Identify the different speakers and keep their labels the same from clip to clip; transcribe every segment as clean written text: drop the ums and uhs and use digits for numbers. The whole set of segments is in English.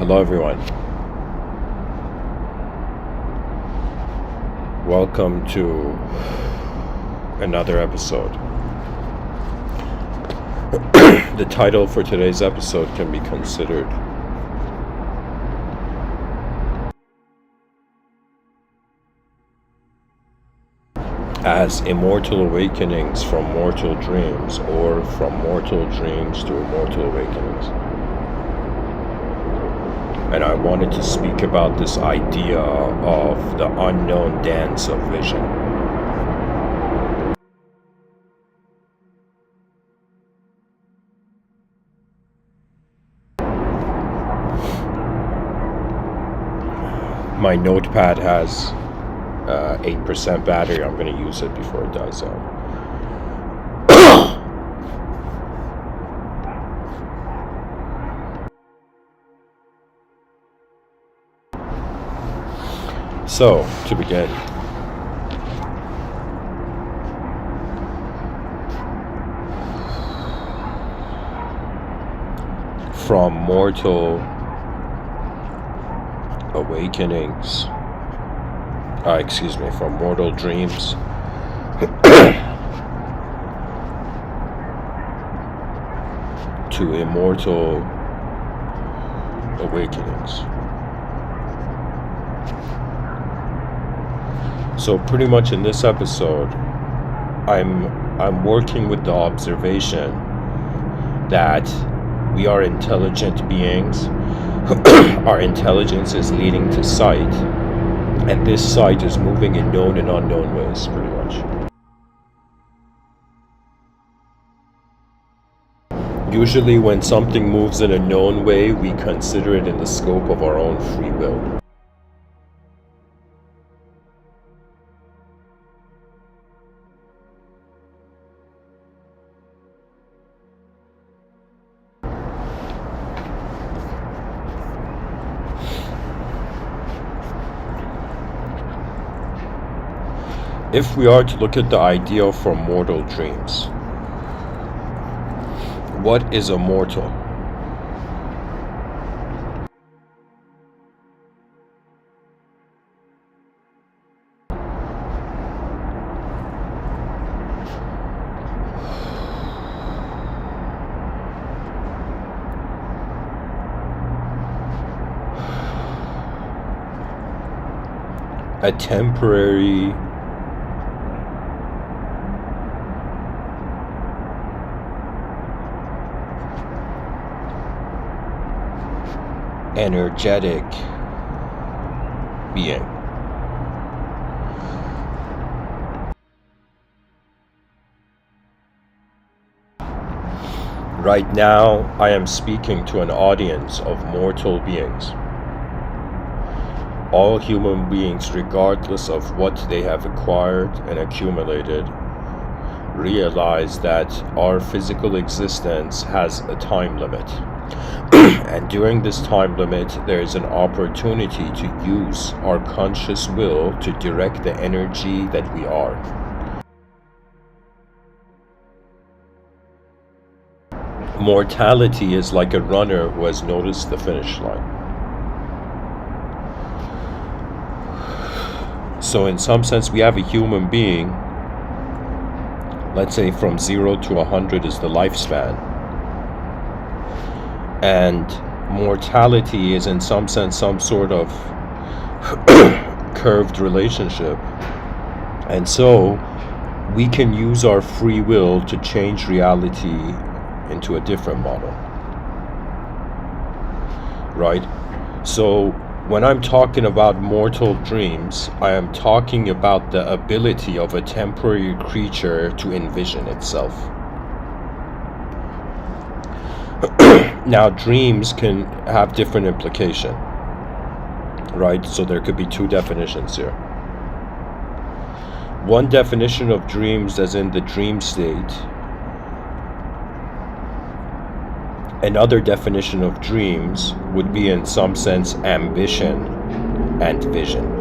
Speaker 1: Hello everyone. Welcome to another episode. The title for today's episode can be considered as Immortal Awakenings from Mortal Dreams, or From Mortal Dreams to Immortal Awakenings. And I wanted to speak about this idea of the unknown dance of vision. My notepad has 8% battery. I'm going to use it before it dies out. So, to begin, from mortal awakenings, from mortal dreams to immortal awakenings. So pretty much in this episode, I'm working with the observation that we are intelligent beings. Our intelligence is leading to sight, and this sight is moving in known and unknown ways, pretty much. Usually when something moves in a known way, we consider it in the scope of our own free will. If we are to look at the idea from mortal dreams, what is a mortal? A temporary energetic being. Right now, I am speaking to an audience of mortal beings. All human beings, regardless of what they have acquired and accumulated, realize that our physical existence has a time limit. And during this time limit, there is an opportunity to use our conscious will to direct the energy that we are. Mortality is like a runner who has noticed the finish line. So in some sense, we have a human being. Let's say from 0 to 100 is the lifespan. And mortality is in some sense some sort of curved relationship. And so we can use our free will to change reality into a different model. Right? So when I'm talking about mortal dreams, I am talking about the ability of a temporary creature to envision itself. Now, dreams can have different implication, right? So there could be two definitions here. One definition of dreams as in the dream state. Another definition of dreams would be in some sense ambition and vision.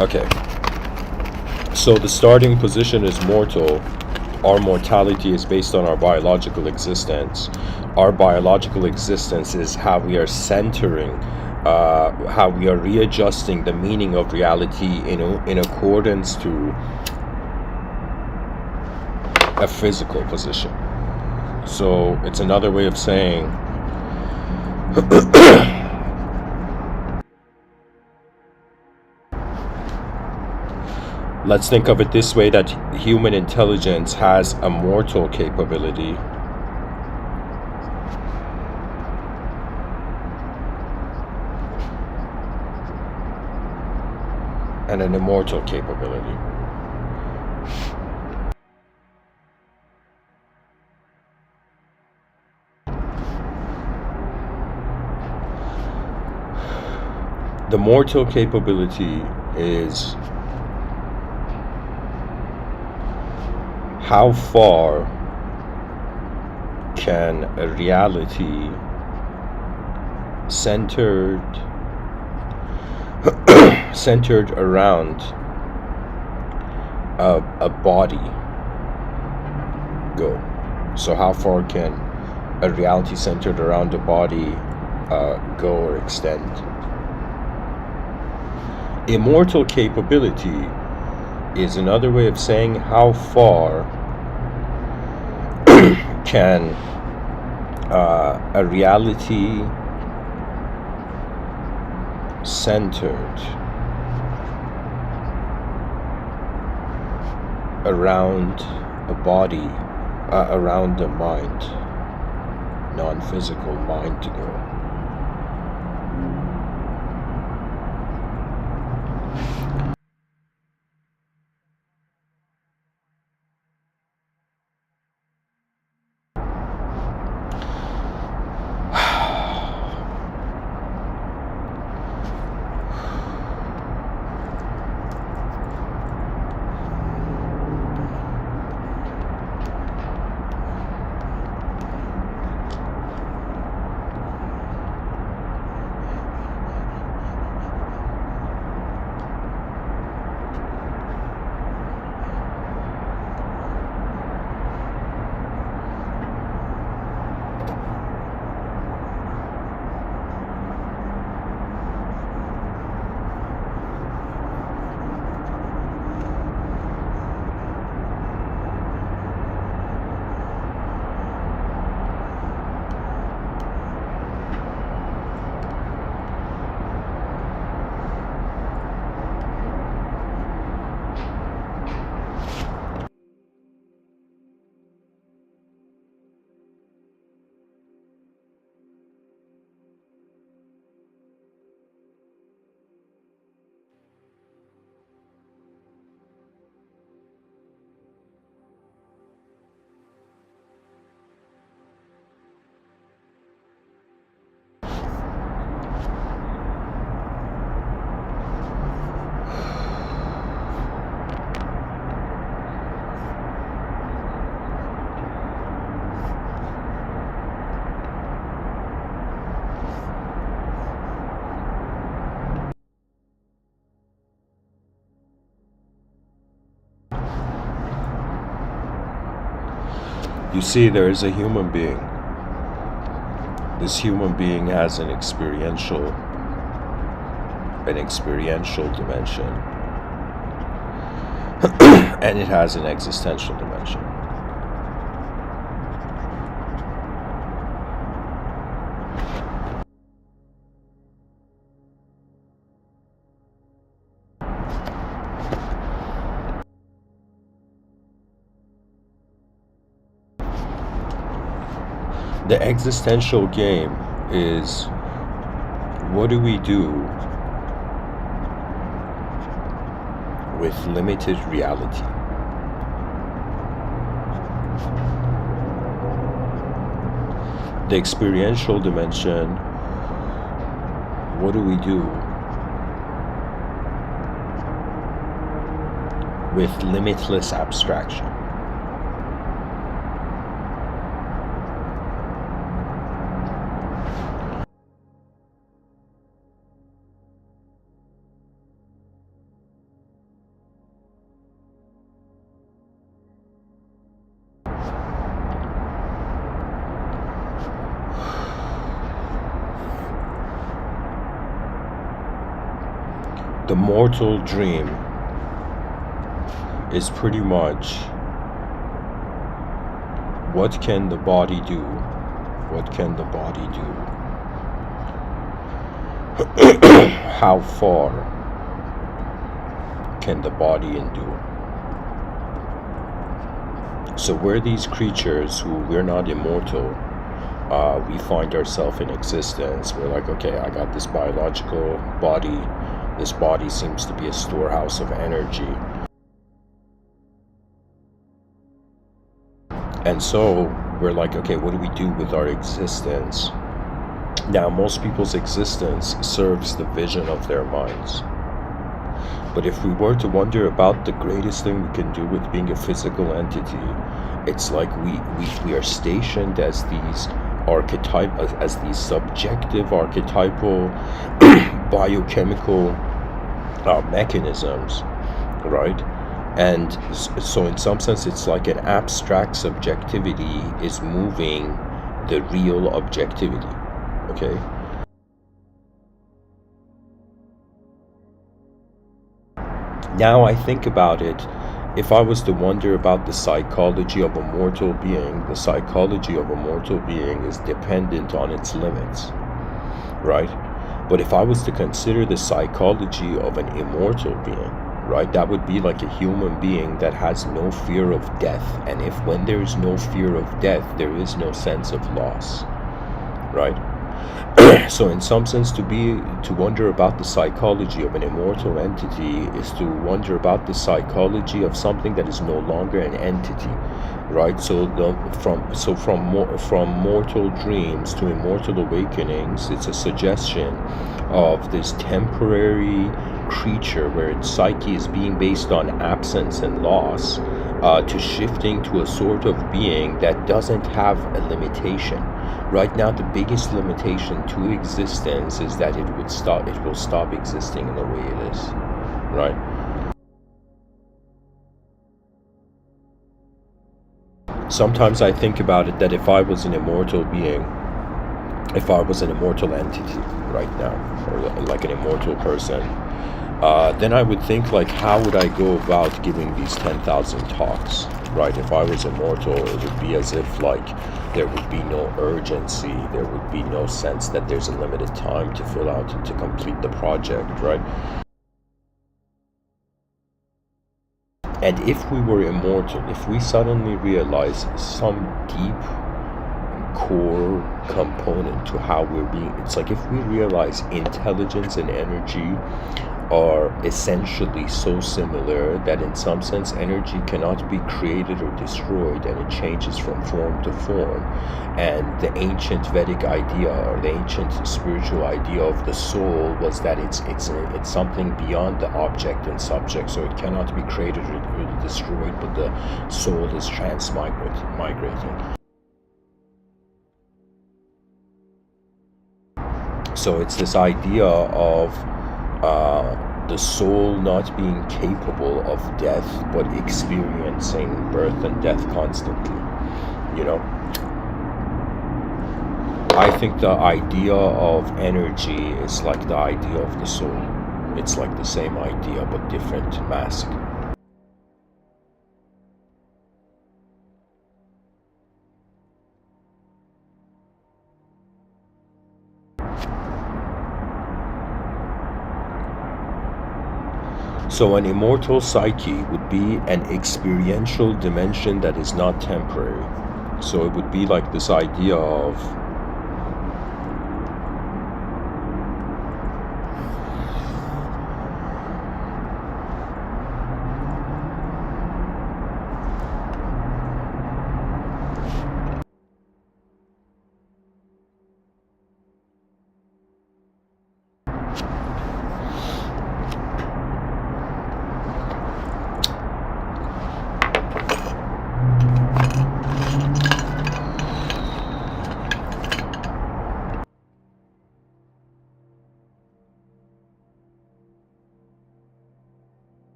Speaker 1: Okay, so the starting position is mortal. Our mortality is based on our biological existence. Our biological existence is how we are centering, how we are readjusting the meaning of reality in accordance to a physical position. So it's another way of saying let's think of it this way, that human intelligence has a mortal capability and an immortal capability. The mortal capability is how far can a reality centered around a body go. So how far can a reality centered around a body go or extend? Immortal capability is another way of saying how far can a reality centered around a body, around a mind, non-physical mind, to go. You see, there is a human being. This human being has an experiential dimension, and it has an existential dimension. The existential game is, what do we do with limited reality? The experiential dimension, what do we do with limitless abstraction? The mortal dream is pretty much, what can the body do? What can the body do? How far can the body endure? So we're these creatures who, we're not immortal. We find ourselves in existence. We're like, okay, I got this biological body. This body seems to be a storehouse of energy. And so we're like, okay, what do we do with our existence? Now, most people's existence serves the vision of their minds. But if we were to wonder about the greatest thing we can do with being a physical entity, it's like we are stationed as these as these subjective archetypal biochemical mechanisms, right? And so in some sense, it's like an abstract subjectivity is moving the real objectivity, okay? Now I think about it, if I was to wonder about the psychology of a mortal being, the psychology of a mortal being is dependent on its limits, right? But if I was to consider the psychology of an immortal being, right, that would be like a human being that has no fear of death. And if when there is no fear of death, there is no sense of loss, right? So in some sense, to wonder about the psychology of an immortal entity is to wonder about the psychology of something that is no longer an entity, right? So from mortal dreams to immortal awakenings, it's a suggestion of this temporary creature where its psyche is being based on absence and loss, to shifting to a sort of being that doesn't have a limitation. Right now, the biggest limitation to existence is that it will stop existing in the way it is, right? Sometimes I think about it that if I was an immortal being, if I was an immortal entity right now, or like an immortal person, then I would think, like, how would I go about giving these 10,000 talks, right? If I was immortal, it would be as if, like, there would be no urgency, there would be no sense that there's a limited time to fill out to complete the project, right? And if we were immortal, if we suddenly realize some deep core component to how we're being, it's like if we realize intelligence and energy are essentially so similar that in some sense energy cannot be created or destroyed, and it changes from form to form. And the ancient Vedic idea, or the ancient spiritual idea of the soul, was that it's something beyond the object and subject, so it cannot be created or destroyed, but the soul is transmigrating. So it's this idea of the soul not being capable of death, but experiencing birth and death constantly, you know? I think the idea of energy is like the idea of the soul. It's like the same idea, but different mask. So an immortal psyche would be an experiential dimension that is not temporary. So it would be like this idea of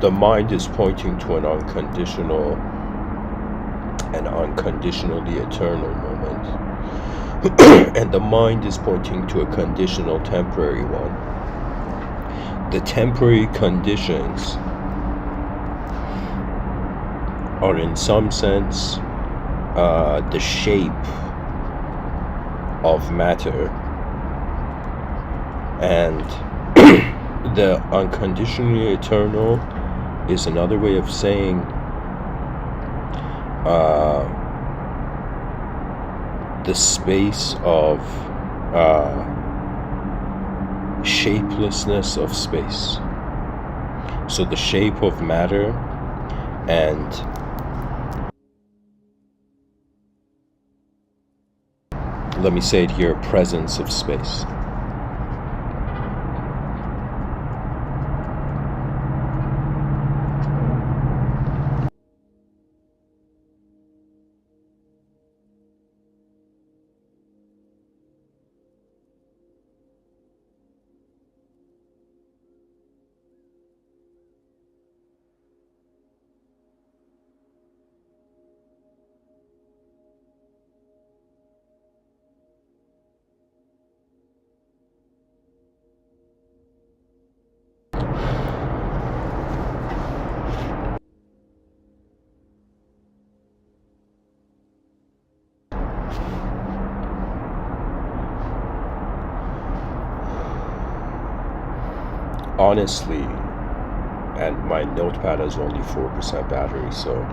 Speaker 1: The mind is pointing to an unconditional and unconditionally eternal moment. And the mind is pointing to a conditional temporary one. The temporary conditions are in some sense the shape of matter, and the unconditionally eternal is another way of saying the space of shapelessness of space. So the shape of matter and let me say it here, presence of space. Honestly, and my notepad has only 4% battery, so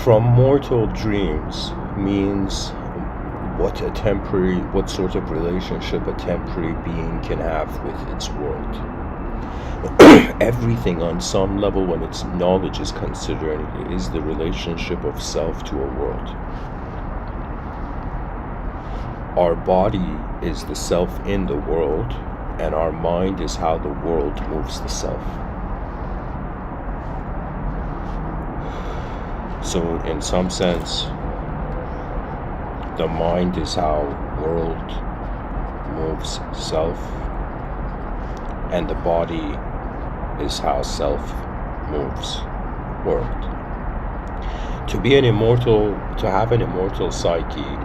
Speaker 1: from mortal dreams means what sort of relationship a temporary being can have with its world. Everything on some level, when its knowledge is considered, is the relationship of self to a world. Our body is the self in the world, and our mind is how the world moves the self. So in some sense, the mind is how world moves self, and the body is how self moves world. To be an immortal, to have an immortal psyche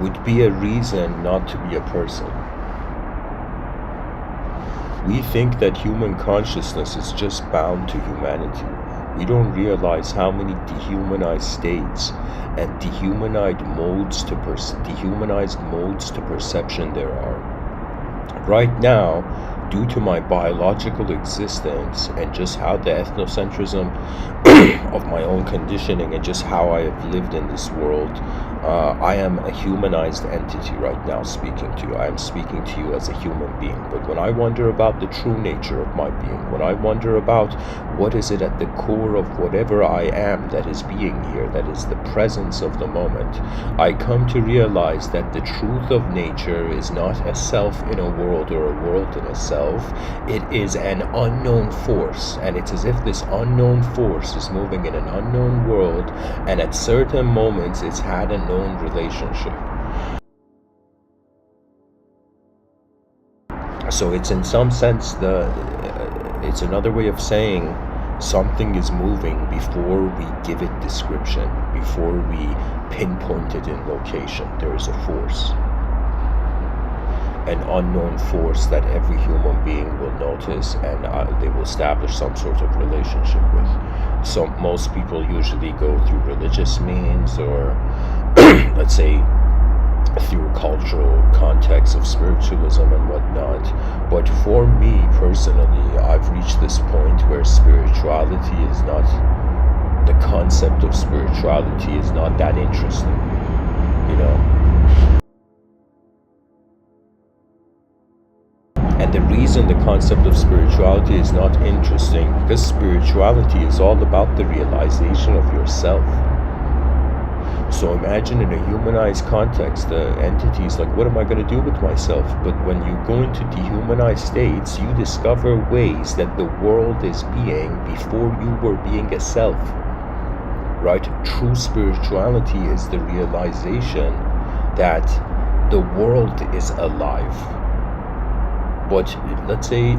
Speaker 1: would be a reason not to be a person. We think that human consciousness is just bound to humanity. We don't realize how many dehumanized states and dehumanized modes to perception there are. Right now, due to my biological existence and just how the ethnocentrism of my own conditioning and just how I have lived in this world, I am a humanized entity right now speaking to you. I am speaking to you as a human being. But when I wonder about the true nature of my being, when I wonder about what is it at the core of whatever I am that is being here, that is the presence of the moment, I come to realize that the truth of nature is not a self in a world or a world in a self. It is an unknown force, and it's as if this unknown force is moving in an unknown world, and at certain moments it's had a known relationship. So it's in some sense it's another way of saying something is moving before we give it description, before we pinpoint it in location. There is a force, an unknown force that every human being will notice, and they will establish some sort of relationship with. So most people usually go through religious means, or let's say through cultural context of spiritualism and whatnot. But for me personally, I've reached this point where spirituality is not, the concept of spirituality is not that interesting, you know. And the reason the concept of spirituality is not interesting, because spirituality is all about the realization of yourself. So imagine in a humanized context, the entity is like, what am I going to do with myself? But when you go into dehumanized states, you discover ways that the world is being before you were being a self. right? True spirituality is the realization that the world is alive. But let's say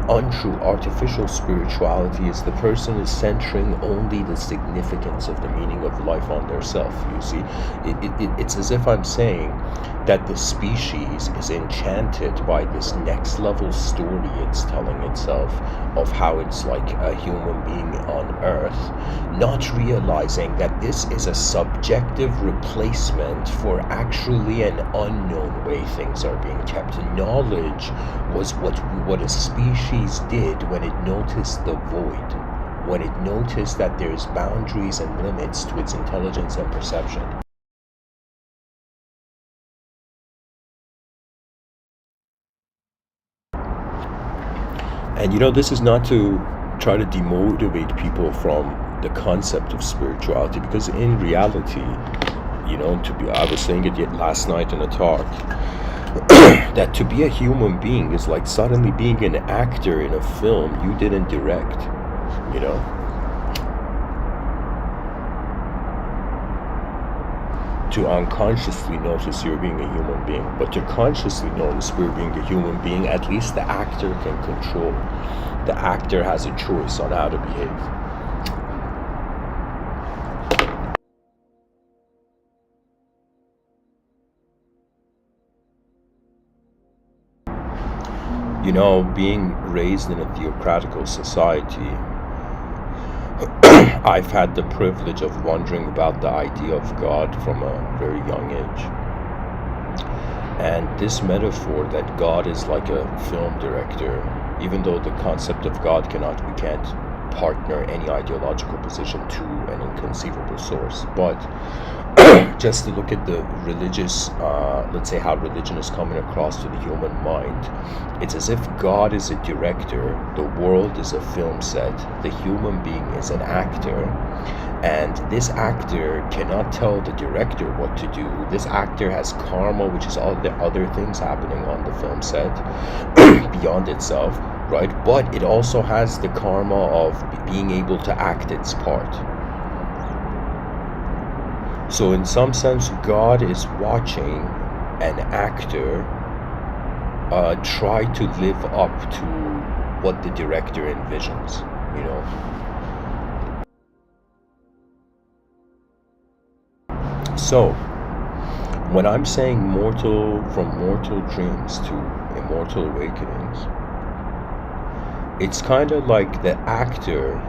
Speaker 1: untrue artificial spirituality is the person is centering only the significance of the meaning of life on their self. You see, it's as if I'm saying that the species is enchanted by this next level story it's telling itself of how it's like a human being on earth, not realizing that this is a subjective replacement for actually an unknown way things are being kept. Knowledge was what a species did when it noticed the void, when it noticed that there's boundaries and limits to its intelligence and perception. And this is not to try to demotivate people from the concept of spirituality, because in reality, I was saying it yet last night in a talk, that to be a human being is like suddenly being an actor in a film you didn't direct, To unconsciously notice you're being a human being, but to consciously notice we're being a human being, at least the actor can control. The actor has a choice on how to behave. Being raised in a theocratical society, I've had the privilege of wondering about the idea of God from a very young age. And this metaphor that God is like a film director, even though the concept of God we can't partner any ideological position to an inconceivable source, but just to look at the religious, let's say how religion is coming across to the human mind, it's as if God is a director, the world is a film set, the human being is an actor, and this actor cannot tell the director what to do. This actor has karma, which is all the other things happening on the film set beyond itself, right? But it also has the karma of being able to act its part. So in some sense, God is watching an actor try to live up to what the director envisions, So, when I'm saying from mortal dreams to immortal awakenings, it's kind of like the actor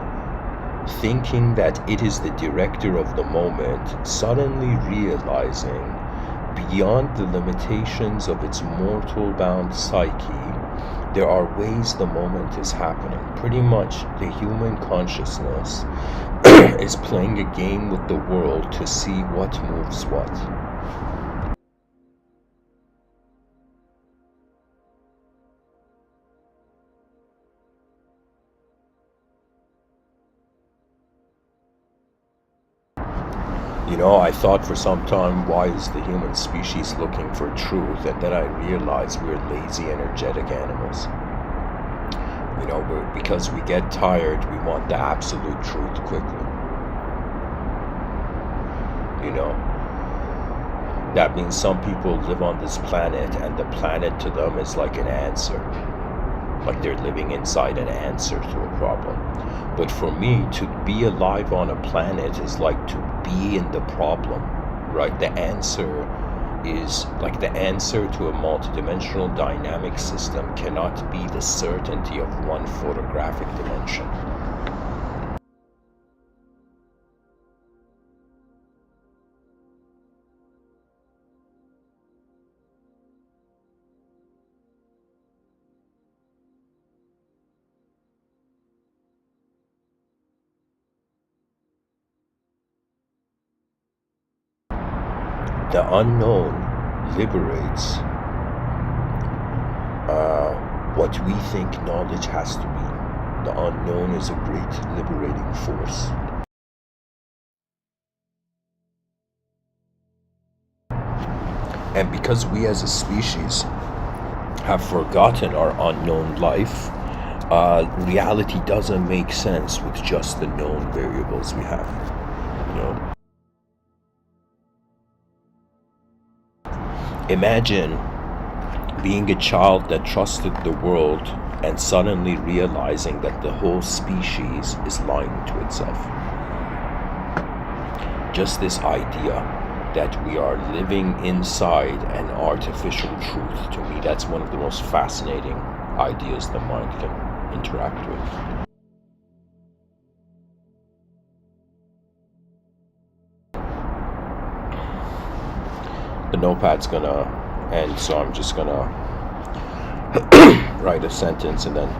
Speaker 1: thinking that it is the director of the moment, suddenly realizing beyond the limitations of its mortal-bound psyche, there are ways the moment is happening. Pretty much the human consciousness is playing a game with the world to see what moves what. I thought for some time, why is the human species looking for truth? And then I realized we're lazy, energetic animals. Because we get tired, we want the absolute truth quickly. That means some people live on this planet, and the planet to them is like an answer. Like they're living inside an answer to a problem. But for me, to be alive on a planet is like to be in the problem, right? The answer is like the answer to a multidimensional dynamic system cannot be the certainty of one photographic dimension. The unknown liberates what we think knowledge has to be. The unknown is a great liberating force. And because we as a species have forgotten our unknown life, reality doesn't make sense with just the known variables we have. you know. Imagine being a child that trusted the world and suddenly realizing that the whole species is lying to itself. Just this idea that we are living inside an artificial truth, to me, that's one of the most fascinating ideas the mind can interact with. The notepad's gonna end, so I'm just gonna write a sentence, and then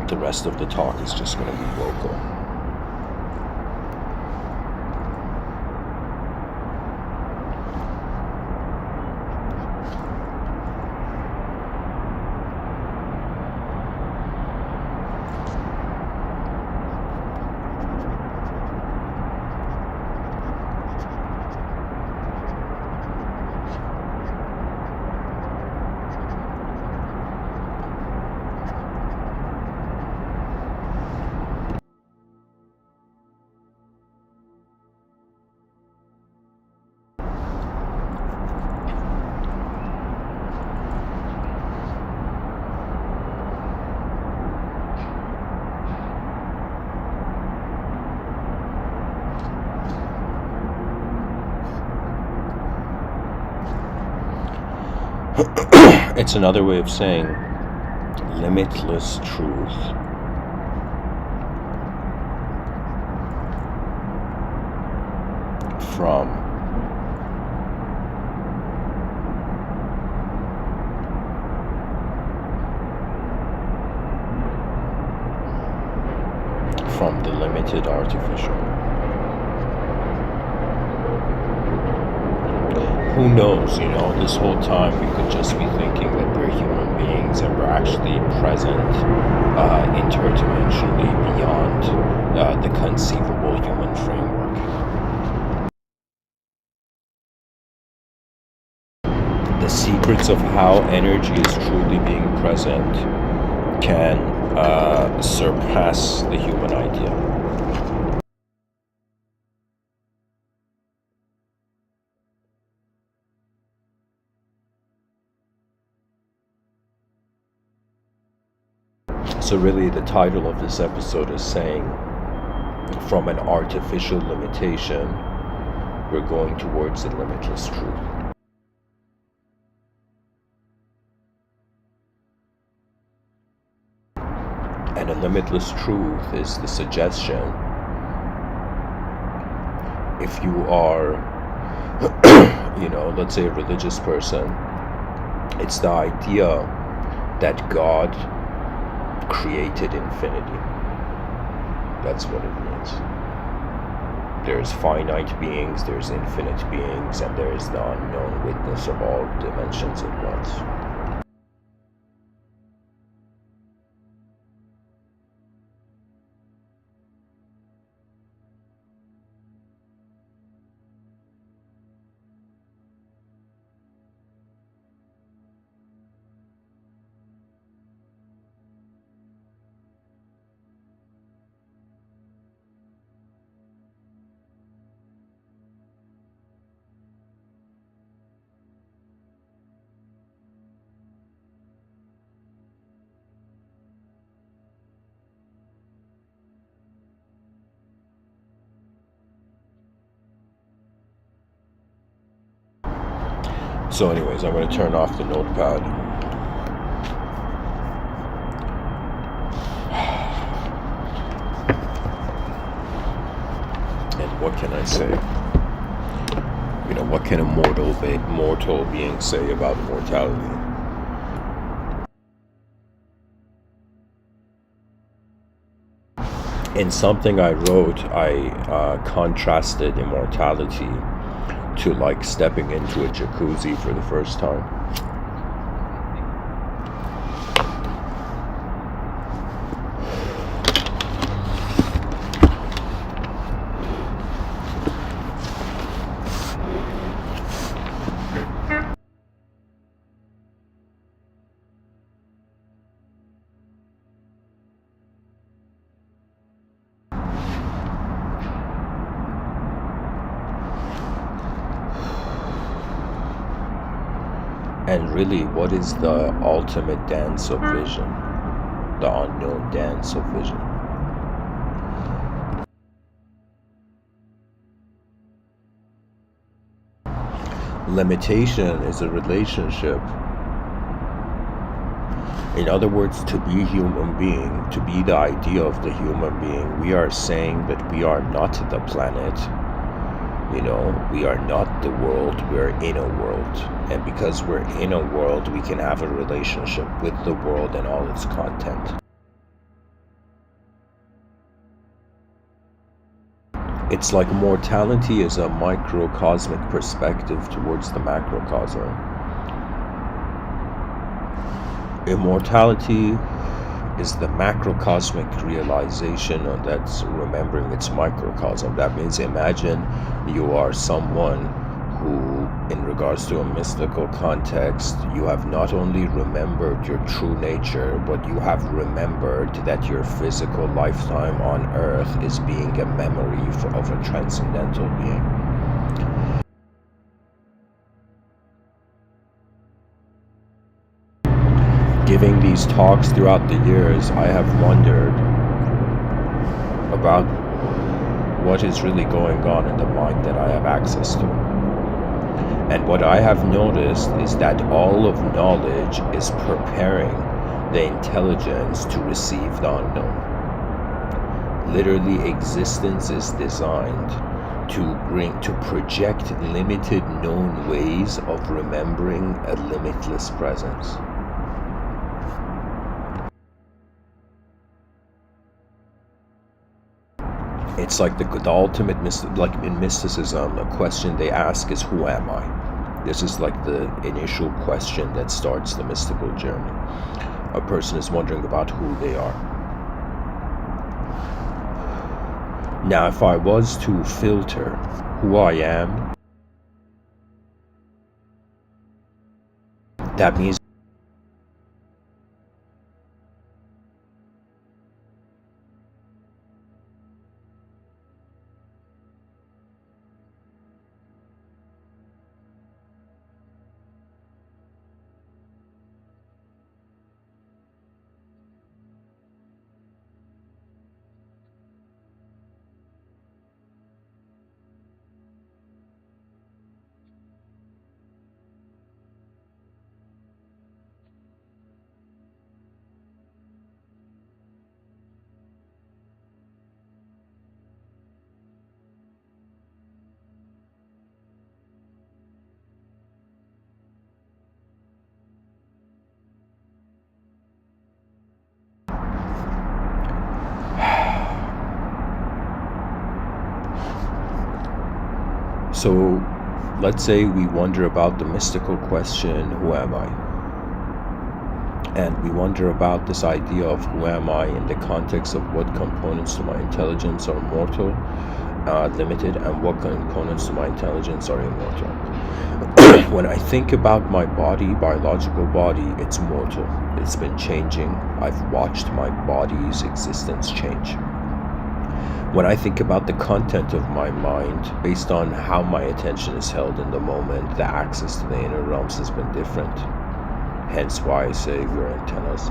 Speaker 1: the rest of the talk is just gonna be vocal. It's another way of saying limitless truth. From the limited artificial. Who knows, this whole time we could just be thinking that we're human beings and we're actually present interdimensionally beyond the conceivable human framework. The secrets of how energy is truly being present can surpass the human idea. So really the title of this episode is saying, from an artificial limitation, we're going towards a limitless truth. And a limitless truth is the suggestion, if you are, let's say a religious person, it's the idea that God created infinity. That's what it means. There's finite beings, there's infinite beings, and there's the unknown witness of all dimensions at once. So anyways, I'm going to turn off the notepad. And what can I say? What can a mortal being say about mortality? In something I wrote, I contrasted immortality to like stepping into a jacuzzi for the first time. And really, what is the ultimate dance of vision? The unknown dance of vision. Limitation is a relationship. In other words, to be human being, to be the idea of the human being, we are saying that we are not the planet. We are not the world, we're in a world. And because we're in a world, we can have a relationship with the world and all its content. It's like mortality is a microcosmic perspective towards the macrocosm. Immortality is the macrocosmic realization that's remembering its microcosm. That means imagine you are someone who, in regards to a mystical context, you have not only remembered your true nature, but you have remembered that your physical lifetime on earth is being a memory of a transcendental being. Giving these talks throughout the years, I have wondered about what is really going on in the mind that I have access to. And what I have noticed is that all of knowledge is preparing the intelligence to receive the unknown. Literally, existence is designed to project limited known ways of remembering a limitless presence. It's like the ultimate, like in mysticism, a question they ask is, who am I? This is like the initial question that starts the mystical journey. A person is wondering about who they are. Now, if I was to filter who I am, that means so let's say we wonder about the mystical question, who am I? And we wonder about this idea of who am I in the context of what components to my intelligence are mortal, limited, and what components to my intelligence are immortal. When I think about my body, biological body, it's mortal. It's been changing. I've watched my body's existence change. When I think about the content of my mind, based on how my attention is held in the moment, the access to the inner realms has been different. Hence why I say we're antennas.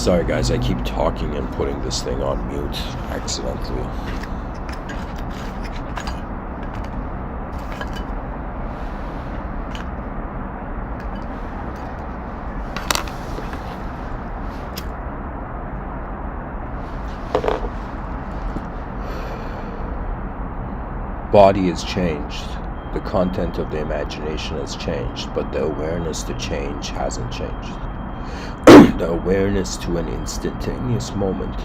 Speaker 1: Sorry guys, I keep talking and putting this thing on mute accidentally. Body has changed. The content of the imagination has changed, but the awareness to change hasn't changed. The awareness to an instantaneous moment.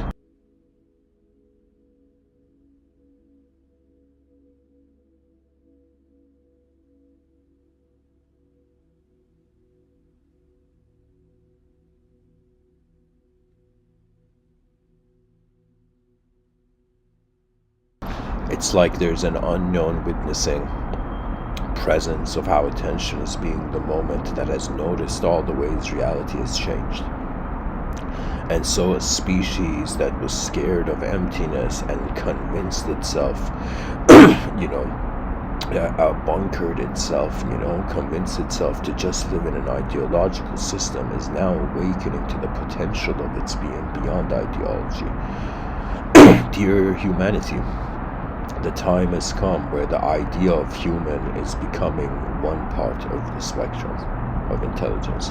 Speaker 1: It's like there's an unknown witnessing presence of how attention is being the moment that has noticed all the ways reality has changed. And so a species that was scared of emptiness and convinced itself, bunkered itself, convinced itself to just live in an ideological system, is now awakening to the potential of its being beyond ideology. Dear humanity, the time has come where the idea of human is becoming one part of the spectrum of intelligence.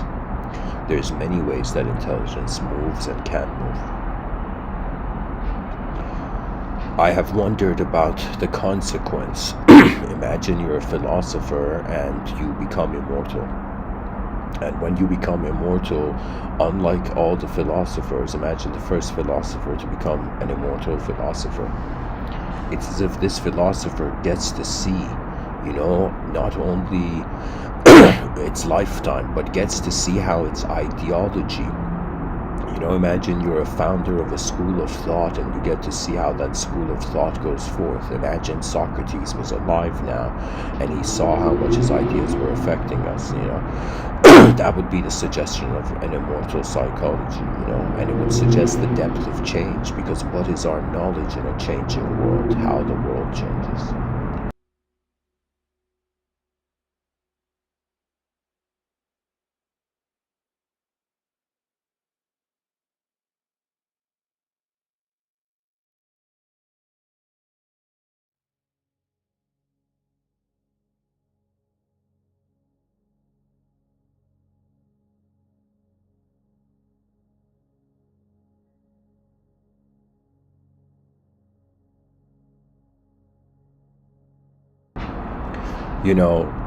Speaker 1: There's many ways that intelligence moves and can move. I have wondered about the consequence. Imagine you're a philosopher and you become immortal. And when you become immortal, unlike all the philosophers, imagine the first philosopher to become an immortal philosopher. It's as if this philosopher gets to see, not only its lifetime, but gets to see how its ideology, imagine you're a founder of a school of thought and you get to see how that school of thought goes forth. Imagine Socrates was alive now and he saw how much his ideas were affecting us, That would be the suggestion of an immortal psychology, and it would suggest the depth of change, because what is our knowledge in a changing world, how the world changes.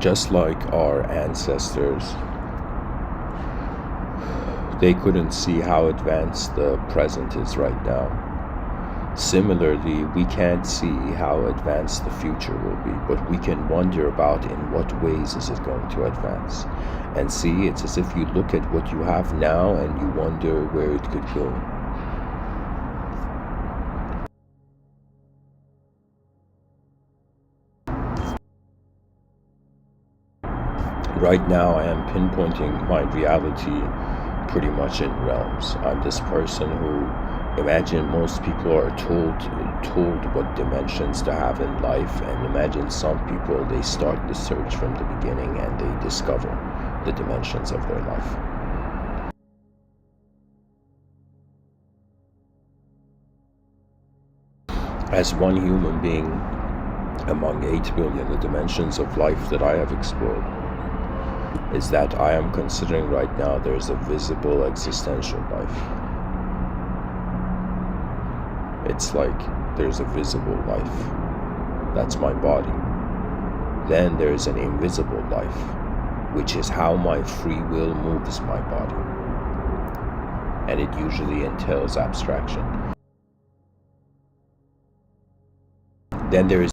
Speaker 1: Just like our ancestors, they couldn't see how advanced the present is right now. Similarly, we can't see how advanced the future will be, but we can wonder about in what ways is it going to advance. And see, it's as if you look at what you have now and you wonder where it could go. Right now, I am pinpointing my reality pretty much in realms. I'm this person who, imagine most people are told what dimensions to have in life, and imagine some people, they start the search from the beginning and they discover the dimensions of their life. As one human being among 8 billion, the dimensions of life that I have explored is that I am considering right now there's a visible existential life. It's like there's a visible life. That's my body. Then there's an invisible life, which is how my free will moves my body. And it usually entails abstraction. Then there is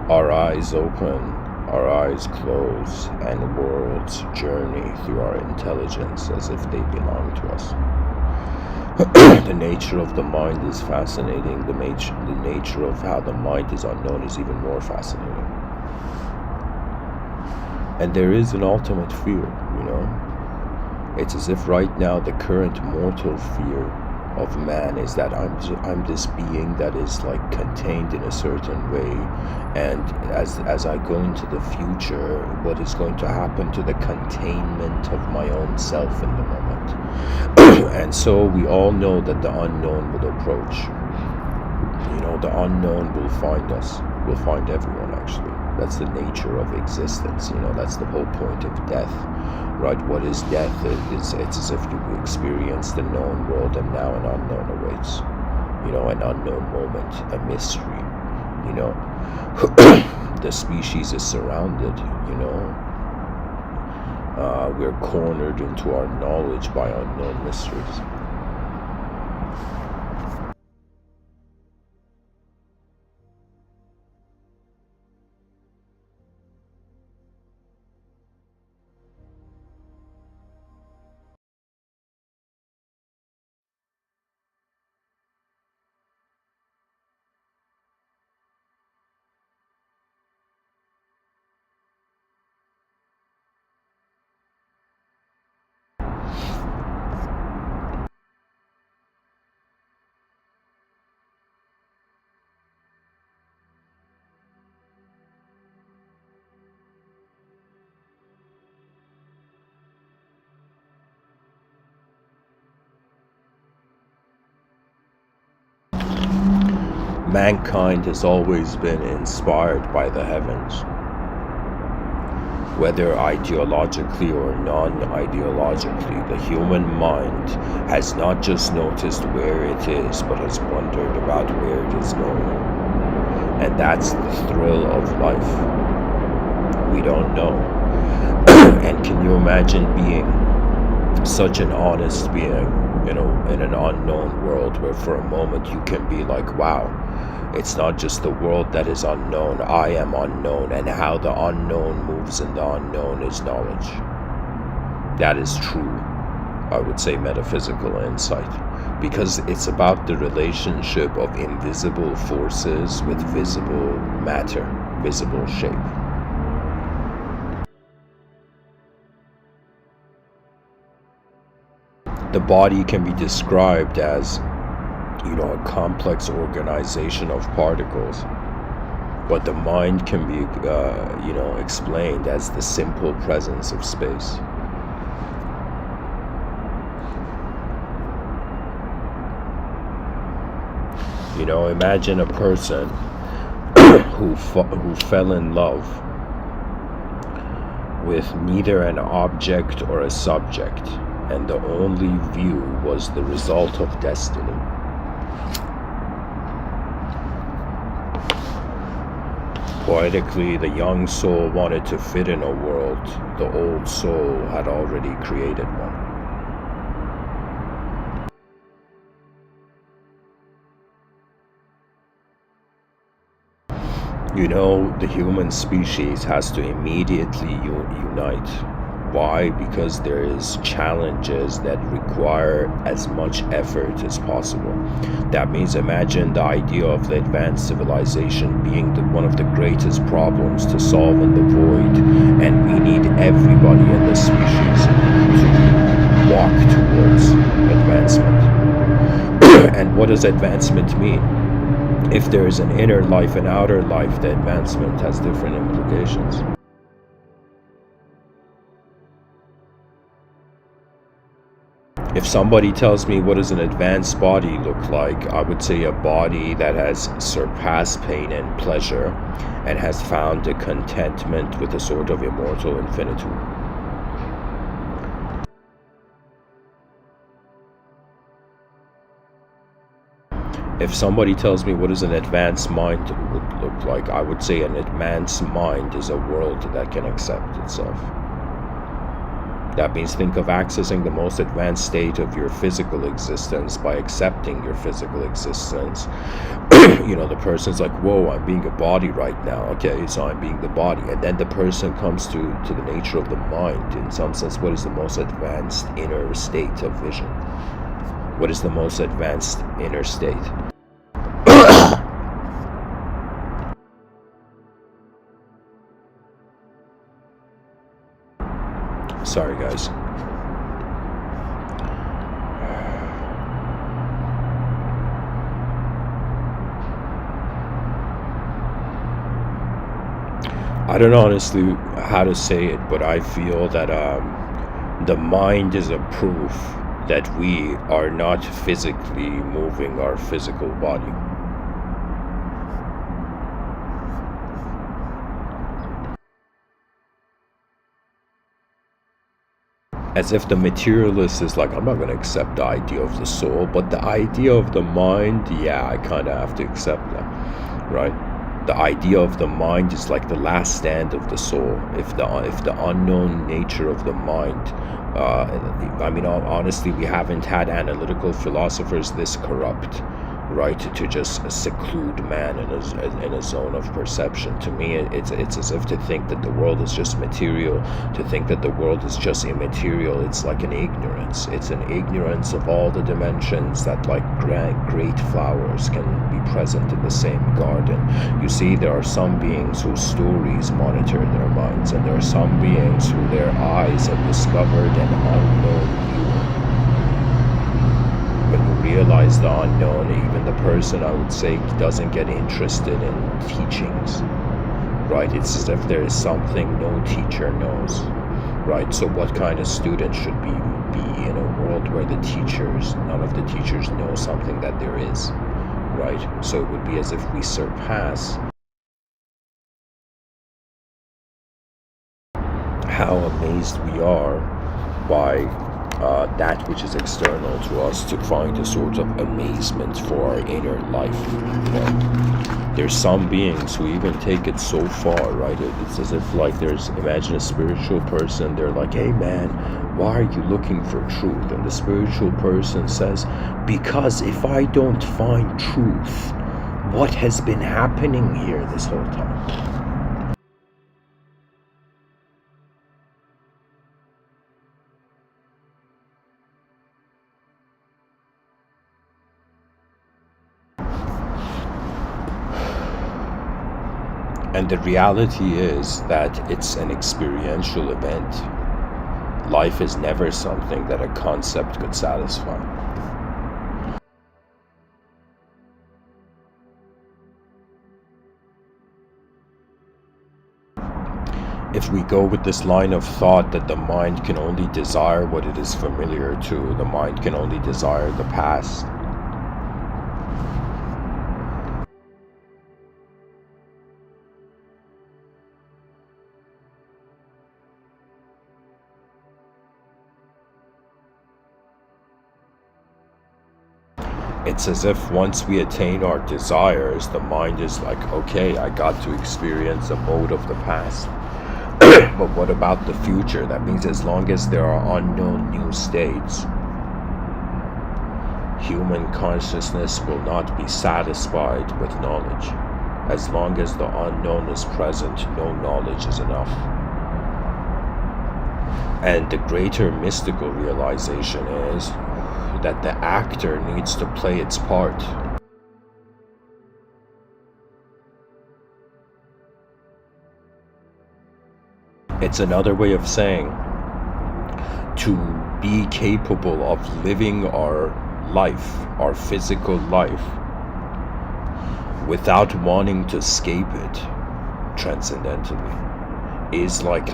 Speaker 1: Our eyes open, our eyes close, and worlds journey through our intelligence as if they belong to us. The nature of the mind is fascinating. The nature of how the mind is unknown is even more fascinating. And there is an ultimate fear, you know? It's as if right now the current mortal fear of man is that I'm this being that is like contained in a certain way, and as I go into the future, what is going to happen to the containment of my own self in the moment? And so we all know that the unknown will approach. You know, the unknown will find us, will find everyone actually. That's the nature of existence, you know, that's the whole point of death, right? What is death? It's as if you experienced the known world and now an unknown awaits, you know, an unknown moment, a mystery, you know. The species is surrounded, you know. We're cornered into our knowledge by unknown mysteries. Mankind has always been inspired by the heavens. Whether ideologically or non-ideologically, the human mind has not just noticed where it is, but has wondered about where it is going. And that's the thrill of life. We don't know. And can you imagine being such an honest being, you know, in an unknown world where for a moment you can be like, wow, it's not just the world that is unknown, I am unknown, and how the unknown moves in the unknown is knowledge. That is true, I would say, metaphysical insight, because it's about the relationship of invisible forces with visible matter, visible shape. The body can be described as, you know, a complex organization of particles, but the mind can be, you know, explained as the simple presence of space. You know, imagine a person who fell in love with neither an object or a subject, and the only view was the result of destiny. Poetically, the young soul wanted to fit in a world the old soul had already created one. You know, the human species has to immediately unite. Why? Because there is challenges that require as much effort as possible. That means imagine the idea of the advanced civilization being one of the greatest problems to solve in the void, and we need everybody in the species to walk towards advanced what does advancement mean? If there is an inner life and outer life, the advancement has different implications. If somebody tells me what does an advanced body look like, I would say a body that has surpassed pain and pleasure and has found a contentment with a sort of immortal infinitude. If somebody tells me what does an advanced mind would look like, I would say an advanced mind is a world that can accept itself. That means think of accessing the most advanced state of your physical existence by accepting your physical existence. The person's like, whoa, I'm being a body right now. Okay, so I'm being the body. And then the person comes to the nature of the mind. In some sense, what is the most advanced inner state of vision? What is the most advanced inner state? Sorry, guys. I don't know honestly how to say it, but I feel that the mind is a proof that we are not physically moving our physical body. As if the materialist is like, I'm not going to accept the idea of the soul, but the idea of the mind, yeah, I kind of have to accept that, right? The idea of the mind is like the last stand of the soul. If the unknown nature of the mind, honestly, we haven't had analytical philosophers this corrupt, right? To just seclude man in a zone of perception. To me, it's as if to think that the world is just material, to think that the world is just immaterial. It's like an ignorance. It's an ignorance of all the dimensions that, like great flowers, can be present in the same garden. You see, there are some beings whose stories monitor their minds, and there are some beings who their eyes have discovered an unknown view. When you realize the unknown, even the person, I would say, doesn't get interested in teachings, right? It's as if there is something no teacher knows, right? So what kind of student should be in a world where none of the teachers know something that there is, right? So it would be as if we surpass how amazed we are by that which is external to us, to find a sort of amazement for our inner life. There's some beings who even take it so far, right? It's as if, like, imagine a spiritual person, they're like, hey man, why are you looking for truth? And the spiritual person says, because if I don't find truth, what has been happening here this whole time? And the reality is that it's an experiential event. Life is never something that a concept could satisfy. If we go with this line of thought that the mind can only desire what it is familiar to, the mind can only desire the past, it's as if once we attain our desires, the mind is like, okay, I got to experience a mode of the past. But what about the future? That means as long as there are unknown new states, human consciousness will not be satisfied with knowledge. As long as the unknown is present, no knowledge is enough. And the greater mystical realization is that the actor needs to play its part. It's another way of saying, to be capable of living our life, our physical life, without wanting to escape it transcendentally, is like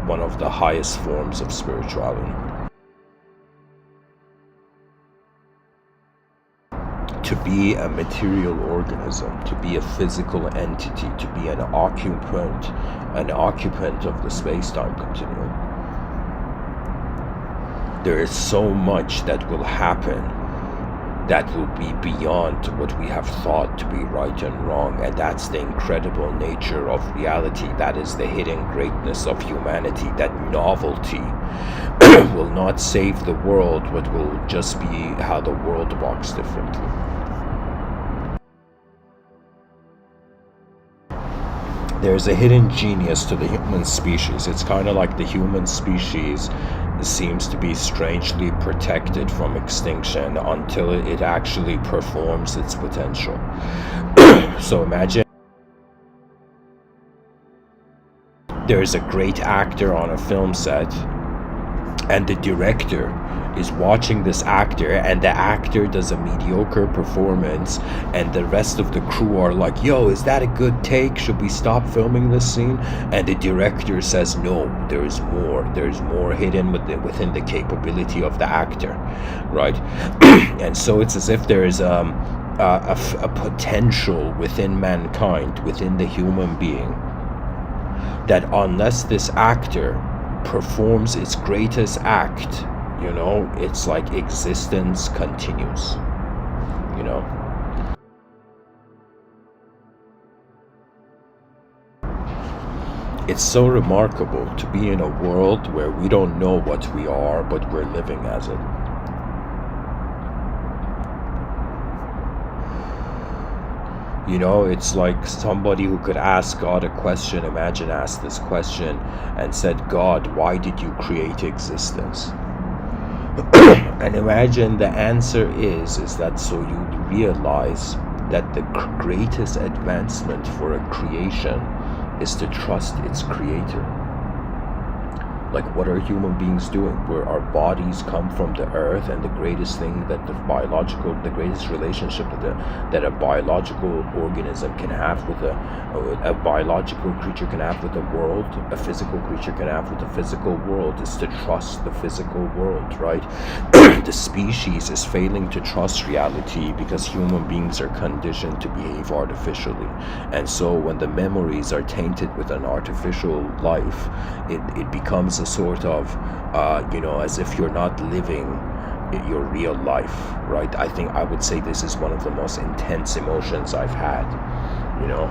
Speaker 1: one of the highest forms of spirituality. To be a material organism, to be a physical entity, to be an occupant of the space-time continuum. There is so much that will happen that will be beyond what we have thought to be right and wrong, and that's the incredible nature of reality. That is the hidden greatness of humanity. That novelty will not save the world, but will just be how the world walks differently. There's a hidden genius to the human species. It's kind of like the human species seems to be strangely protected from extinction until it actually performs its potential. So imagine there's a great actor on a film set, and the director is watching this actor, and the actor does a mediocre performance, and the rest of the crew are like, yo, is that a good take? Should we stop filming this scene? And the director says, no, there's more hidden within the capability of the actor, right? And so it's as if there is a potential within mankind, within the human being, that unless this actor performs its greatest act, you know, it's like existence continues, you know. It's so remarkable to be in a world where we don't know what we are, but we're living as it. You know, it's like somebody who could ask God a question, imagine asked this question and said, God, why did you create existence? And imagine the answer is that so you realize that the greatest advancement for a creation is to trust its creator. Like, what are human beings doing? Where our bodies come from the earth, and the greatest thing that the greatest relationship that a biological organism can have with a biological creature can have with the world, a physical creature can have with the physical world, is to trust the physical world, right? The species is failing to trust reality because human beings are conditioned to behave artificially. And so when the memories are tainted with an artificial life, it becomes a sort of, you know, as if you're not living your real life, right? I think I would say this is one of the most intense emotions I've had, you know,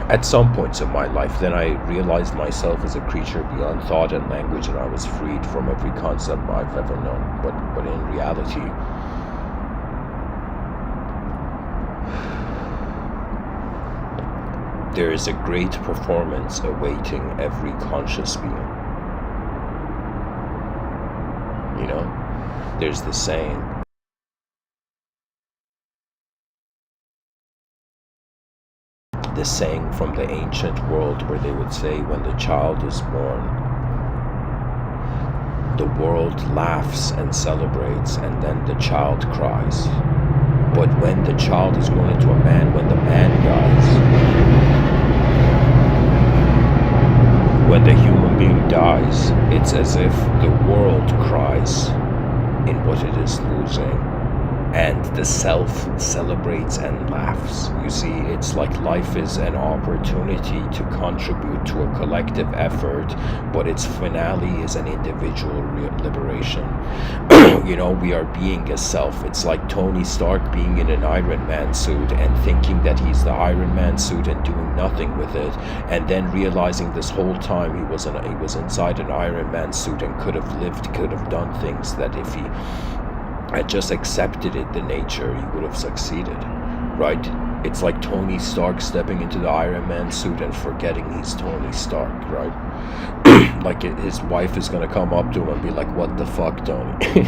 Speaker 1: at some points in my life. Then I realized myself as a creature beyond thought and language, and I was freed from every concept I've ever known. But in reality, there is a great performance awaiting every conscious being. You know, there's the saying, from the ancient world, where they would say when the child is born, the world laughs and celebrates, and then the child cries. But when the child is grown into a man, when the man dies, when the human being dies, it's as if the world cries in what it is losing, and the self celebrates and laughs. You see, it's like life is an opportunity to contribute to a collective effort, but its finale is an individual liberation. You know, we are being a self. It's like Tony Stark being in an Iron Man suit and thinking that he's the Iron Man suit and doing nothing with it, and then realizing this whole time he was inside an Iron Man suit and could have done things that if he had just accepted it, the nature, he would have succeeded, right? It's like Tony Stark stepping into the Iron Man suit and forgetting he's Tony Stark, right? Like his wife is gonna come up to him and be like, what the fuck, Tony?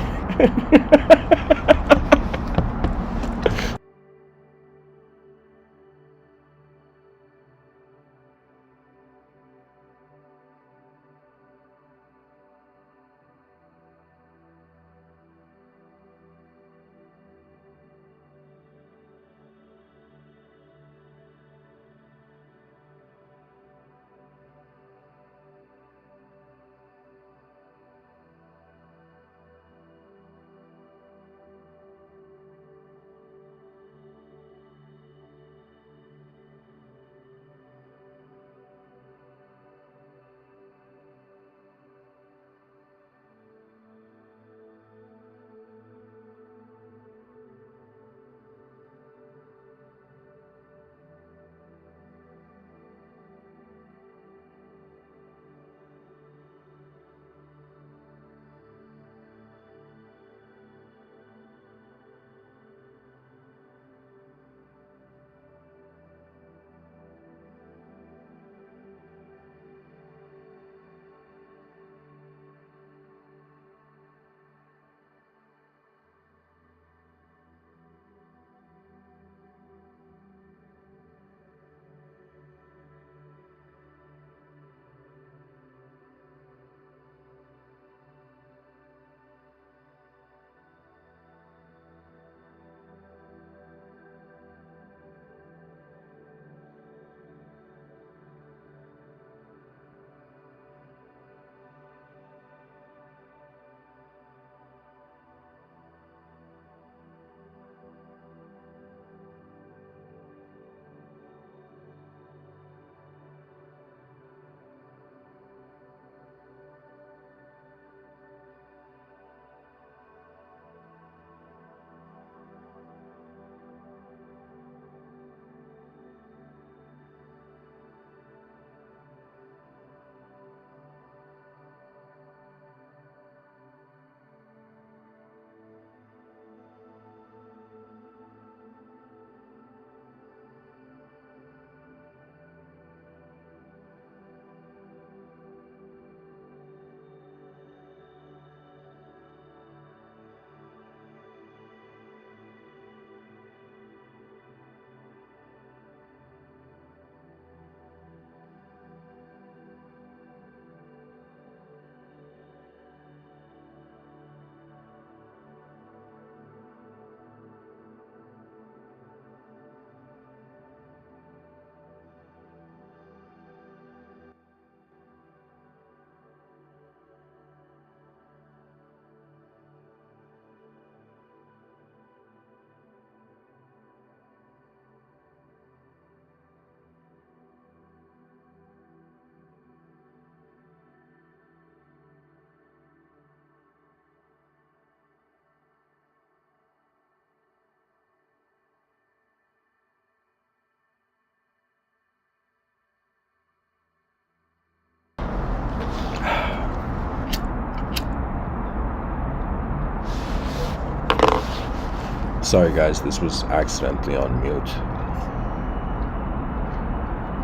Speaker 1: Sorry guys, this was accidentally on mute.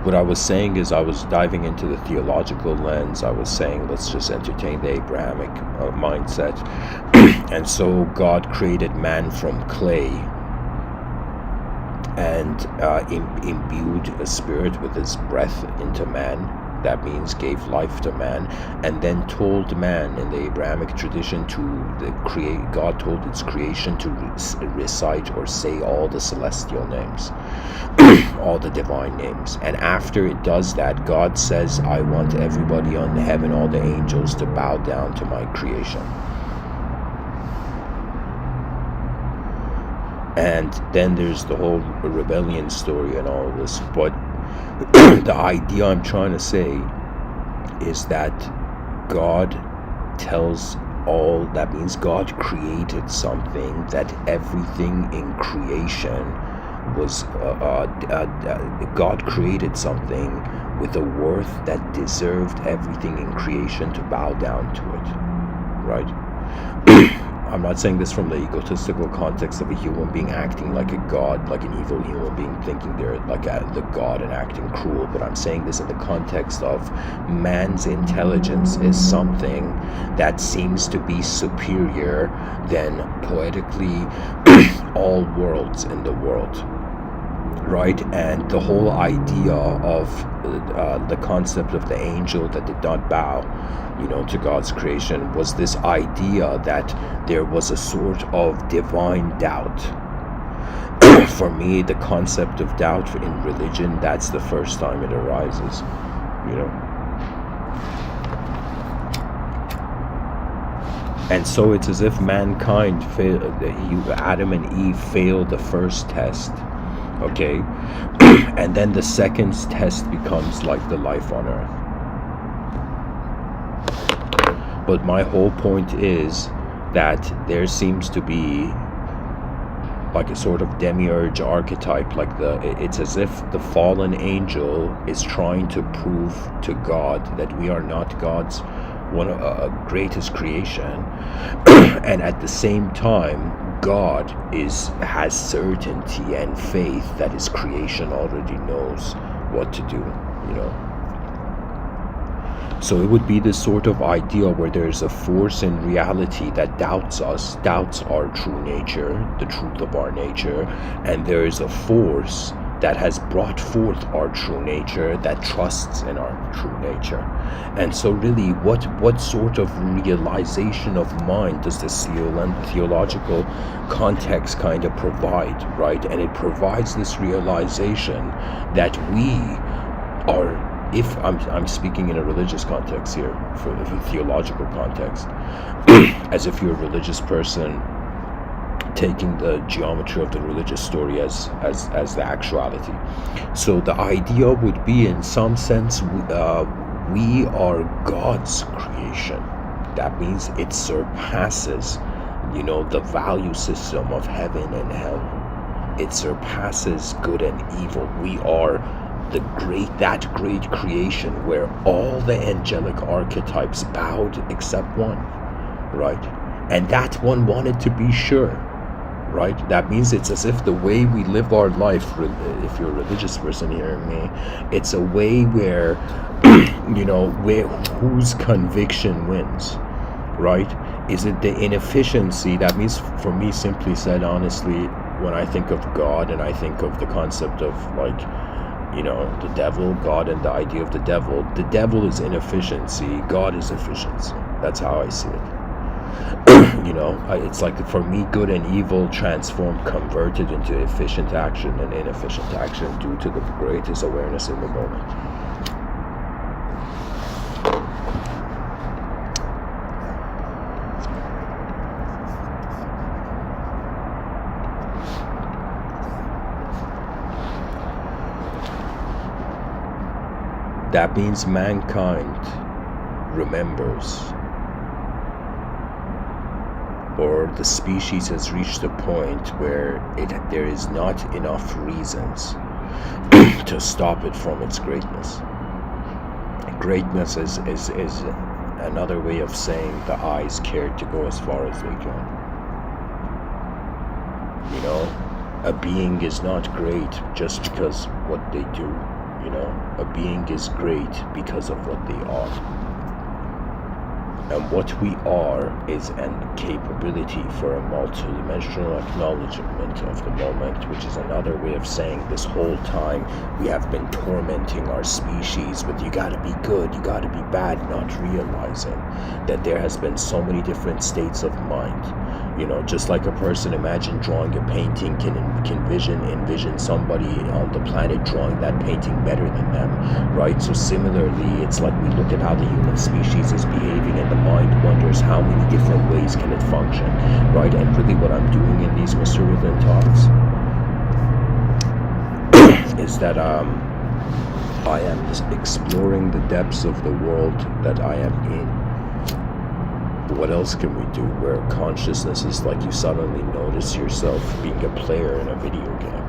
Speaker 1: What I was saying is I was diving into the theological lens. I was saying let's just entertain the Abrahamic mindset. And so God created man from clay and imbued a spirit with his breath into man. That means gave life to man, and then told man in the Abrahamic tradition God told its creation to recite or say all the celestial names, all the divine names. And after it does that, God says, I want everybody on heaven, all the angels, to bow down to my creation. And then there's the whole rebellion story and all this. But the idea I'm trying to say is that God tells all, that means God created something, that everything in creation was, God created something with a worth that deserved everything in creation to bow down to it, right? I'm not saying this from the egotistical context of a human being acting like a god, like an evil human being thinking they're like the god and acting cruel, but I'm saying this in the context of man's intelligence is something that seems to be superior than poetically all worlds in the world, right? And the whole idea of the concept of the angel that did not bow, to God's creation, was this idea that there was a sort of divine doubt. For me, the concept of doubt in religion, that's the first time it arises, And so it's as if mankind failed, Adam and Eve failed the first test, okay? And then the second test becomes like the life on earth. But my whole point is that there seems to be like a sort of demiurge archetype, like it's as if the fallen angel is trying to prove to God that we are not God's greatest creation, and at the same time God has certainty and faith that his creation already knows what to do, So it would be this sort of idea where there's a force in reality that doubts us, doubts our true nature, the truth of our nature, and there is a force that has brought forth our true nature, that trusts in our true nature. And so really, what sort of realization of mind does this theological context kind of provide, right? And it provides this realization that we are, if I'm speaking in a religious context here, for the theological context, as if you're a religious person taking the geometry of the religious story as the actuality. So the idea would be, in some sense, we are God's creation. That means it surpasses, the value system of heaven and hell. It surpasses good and evil. We are that great creation where all the angelic archetypes bowed except one, right? And that one wanted to be sure, right? That means it's as if the way we live our life, if you're a religious person hearing me, it's a way where, where whose conviction wins, right? Is it the inefficiency? That means, for me, simply said, honestly, when I think of God and I think of the concept of the devil, God, and the idea of the devil is inefficiency, God is efficiency. That's how I see it. It's like, for me, good and evil transformed, converted into efficient action and inefficient action due to the greatest awareness in the moment. That means mankind remembers, or the species has reached a point where there is not enough reasons to stop it from its greatness. Greatness is another way of saying the eyes care to go as far as they can. A being is not great just because what they do, a being is great because of what they are. And what we are is a capability for a multidimensional acknowledgement of the moment, which is another way of saying this whole time we have been tormenting our species with you gotta be good, you gotta be bad, not realizing that there has been so many different states of mind. Just like a person, imagine drawing a painting, can envision somebody on the planet drawing that painting better than them, right? So similarly, it's like we look at how the human species is behaving and the mind wonders how many different ways can it function, right? And really what I'm doing in these Mr. Within talks is that I am exploring the depths of the world that I am in. What else can we do where consciousness is like you suddenly notice yourself being a player in a video game,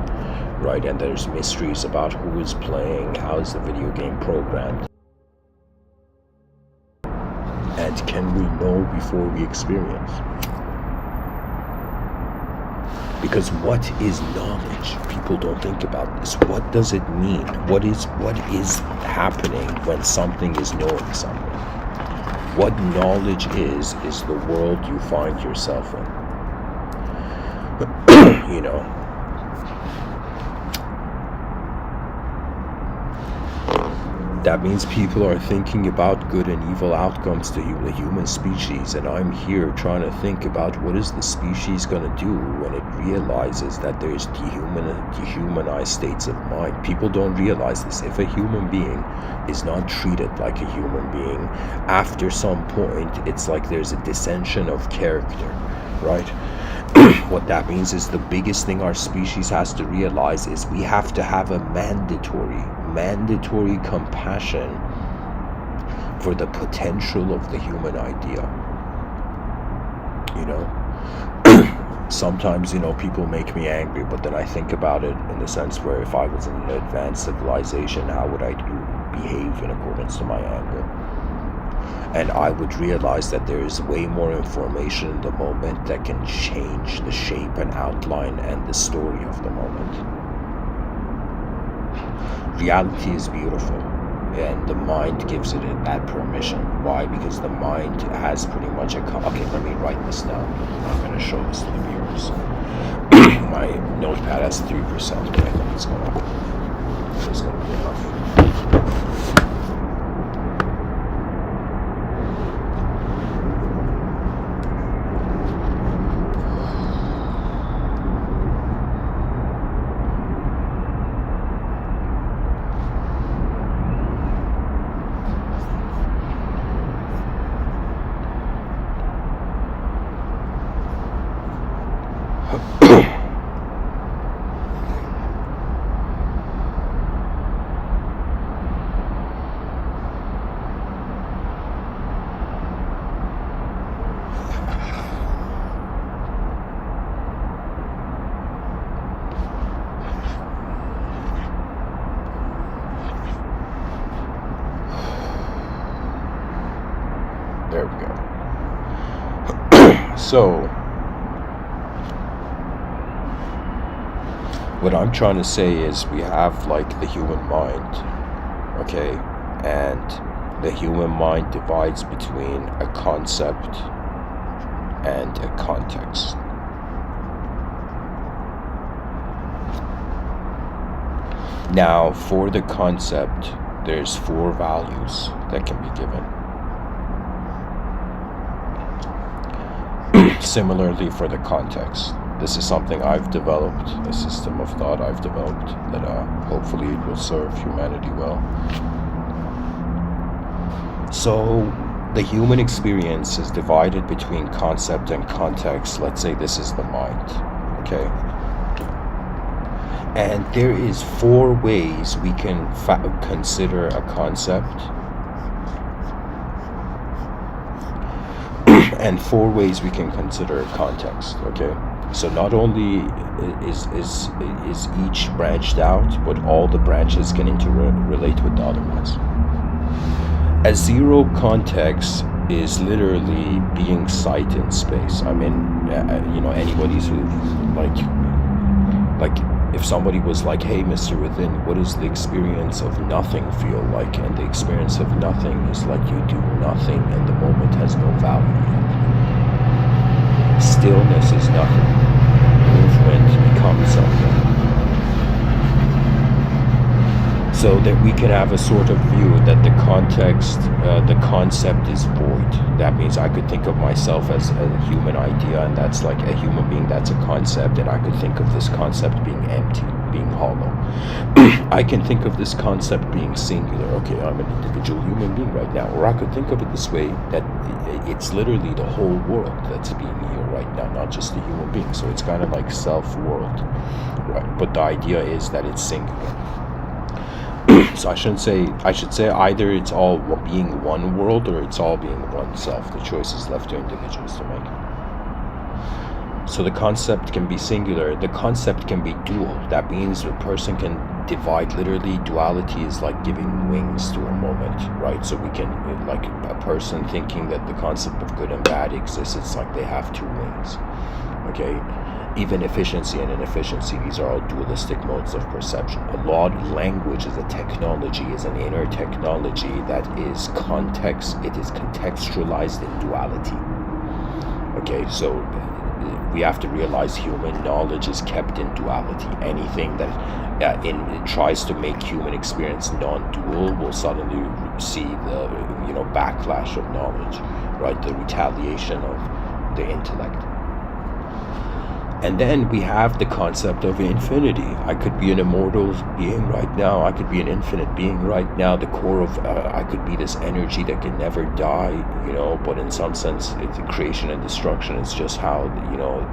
Speaker 1: right? And there's mysteries about who is playing, how is the video game programmed, and can we know before we experience? Because what is knowledge? People don't think about this. What does it mean? What is happening when something is knowing something? What knowledge is the world you find yourself in. That means people are thinking about good and evil outcomes to the human species, and I'm here trying to think about what is the species going to do when it realizes that there's dehumanized states of mind. People don't realize this. If a human being is not treated like a human being, after some point, it's like there's a dissension of character, right? What that means is the biggest thing our species has to realize is we have to have a mandatory compassion for the potential of the human idea. Sometimes, people make me angry, but then I think about it in the sense where if I was in an advanced civilization, how would I behave in accordance to my anger? And I would realize that there is way more information in the moment that can change the shape and outline and the story of the moment. Reality is beautiful, and the mind gives it that permission. Why? Because the mind has pretty much okay, let me write this down. I'm going to show this to the viewers. My notepad has 3%, but I think it's going to be enough. There we go. So, what I'm trying to say is we have like the human mind, okay? And the human mind divides between a concept and a context. Now, for the concept, there's 4 values that can be given. Similarly for the context, this is something I've developed, a system of thought I've developed that hopefully it will serve humanity well. So the human experience is divided between concept and context. Let's say this is the mind, okay? And there is 4 ways we can consider a concept, and 4 ways we can consider a context, okay? So not only is each branched out, but all the branches can interrelate with the other ones. A zero context is literally being sight in space. I mean, anybody's who, like, Like, if somebody was like, hey, Mr. Within, what does the experience of nothing feel like? And the experience of nothing is like you do nothing and the moment has no value yet. Stillness is nothing. Movement becomes something. So that we can have a sort of view that the concept is void. That means I could think of myself as a human idea, and that's like a human being, that's a concept, and I could think of this concept being empty, being hollow. I can think of this concept being singular. Okay, I'm an individual human being right now. Or I could think of it this way, that it's literally the whole world that's being here right now, not just the human being. So it's kind of like self-world, right? But the idea is that it's singular. So I should say either it's all being one world or it's all being one self. The choice is left to individuals to make. So the concept can be singular. The concept can be dual. That means a person can divide. Literally, duality is like giving wings to a moment, right? So we can, like a person thinking that the concept of good and bad exists, it's like they have two wings, okay? Even efficiency and inefficiency, these are all dualistic modes of perception. A lot of language is a technology, is an inner technology that is it is contextualized in duality. Okay, so we have to realize human knowledge is kept in duality. Anything that it tries to make human experience non-dual will suddenly see the backlash of knowledge, right? The retaliation of the intellect. And then we have the concept of infinity. I could be an immortal being right now. I could be an infinite being right now. The core of, I could be this energy that can never die, but in some sense, it's creation and destruction. It's just how,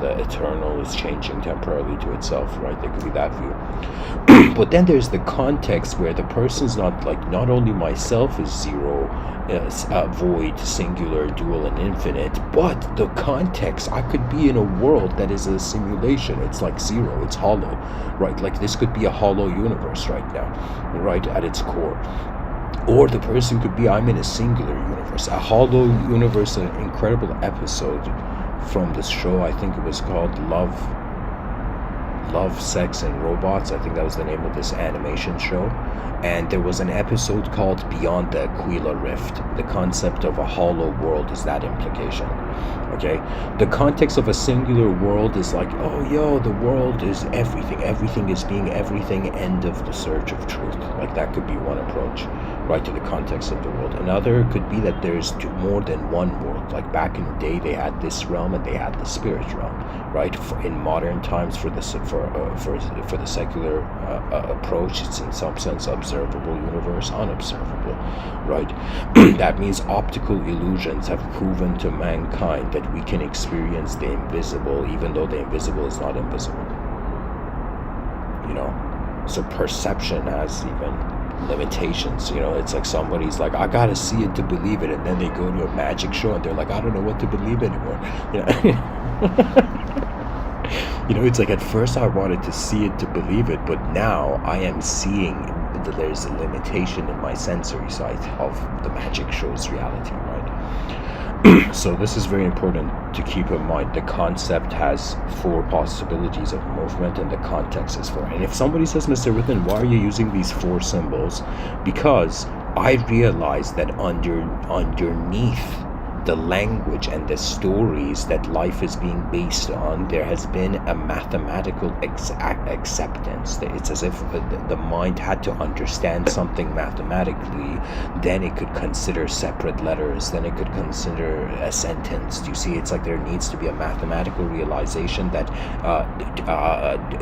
Speaker 1: the eternal is changing temporarily to itself, right? There could be that view. But then there's the context where the person's not only myself is zero, void, singular, dual, and infinite, but the context, I could be in a world that is a simulation. It's like zero, it's hollow, right? Like this could be a hollow universe right now, right, at its core. Or the person could be, I'm in a singular universe, a hollow universe. An incredible episode from this show, I think it was called Love, Sex, and Robots. I think that was the name of this animation show. And there was an episode called Beyond the Aquila Rift. The concept of a hollow world is that implication. Okay? The context of a singular world is like, the world is everything. Everything is being everything, end of the search of truth. Like that could be one approach, right, to the context of the world. Another could be that there's more than one world. Like back in the day, they had this realm and they had the spirit realm, right? In modern times, for the secular approach, it's in some sense observable universe, unobservable, right? That means optical illusions have proven to mankind that we can experience the invisible, even though the invisible is not invisible. So perception has even limitations. It's like somebody's like, I gotta see it to believe it, and then they go to a magic show and they're like, I don't know what to believe anymore. It's like at first I wanted to see it to believe it, but now I am seeing that there's a limitation in my sensory sight of the magic show's reality, right? So this is very important to keep in mind. The concept has 4 possibilities of movement, and the context is 4. And if somebody says, Mr. Within, why are you using these 4 symbols? Because I realize that underneath the language and the stories that life is being based on, there has been a mathematical acceptance. It's as if the mind had to understand something mathematically, then it could consider separate letters, then it could consider a sentence. Do you see? It's like there needs to be a mathematical realization that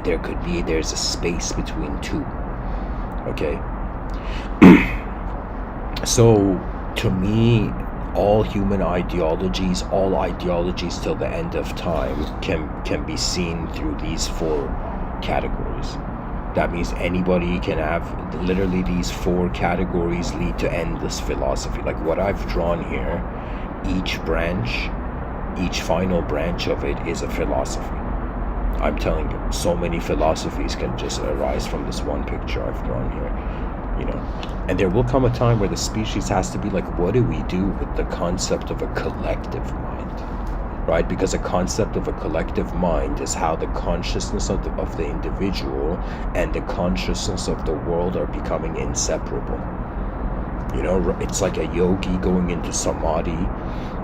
Speaker 1: there's a space between two. Okay? So, to me, all human ideologies, all ideologies till the end of time can be seen through these 4 categories. That means anybody can have literally these 4 categories lead to endless philosophy. Like what I've drawn here, each final branch of it is a philosophy. I'm telling you, so many philosophies can just arise from this one picture I've drawn here. And there will come a time where the species has to be like, what do we do with the concept of a collective mind? right? Because a concept of a collective mind is how the consciousness of the individual and the consciousness of the world are becoming inseparable. You know, it's like a yogi going into samadhi,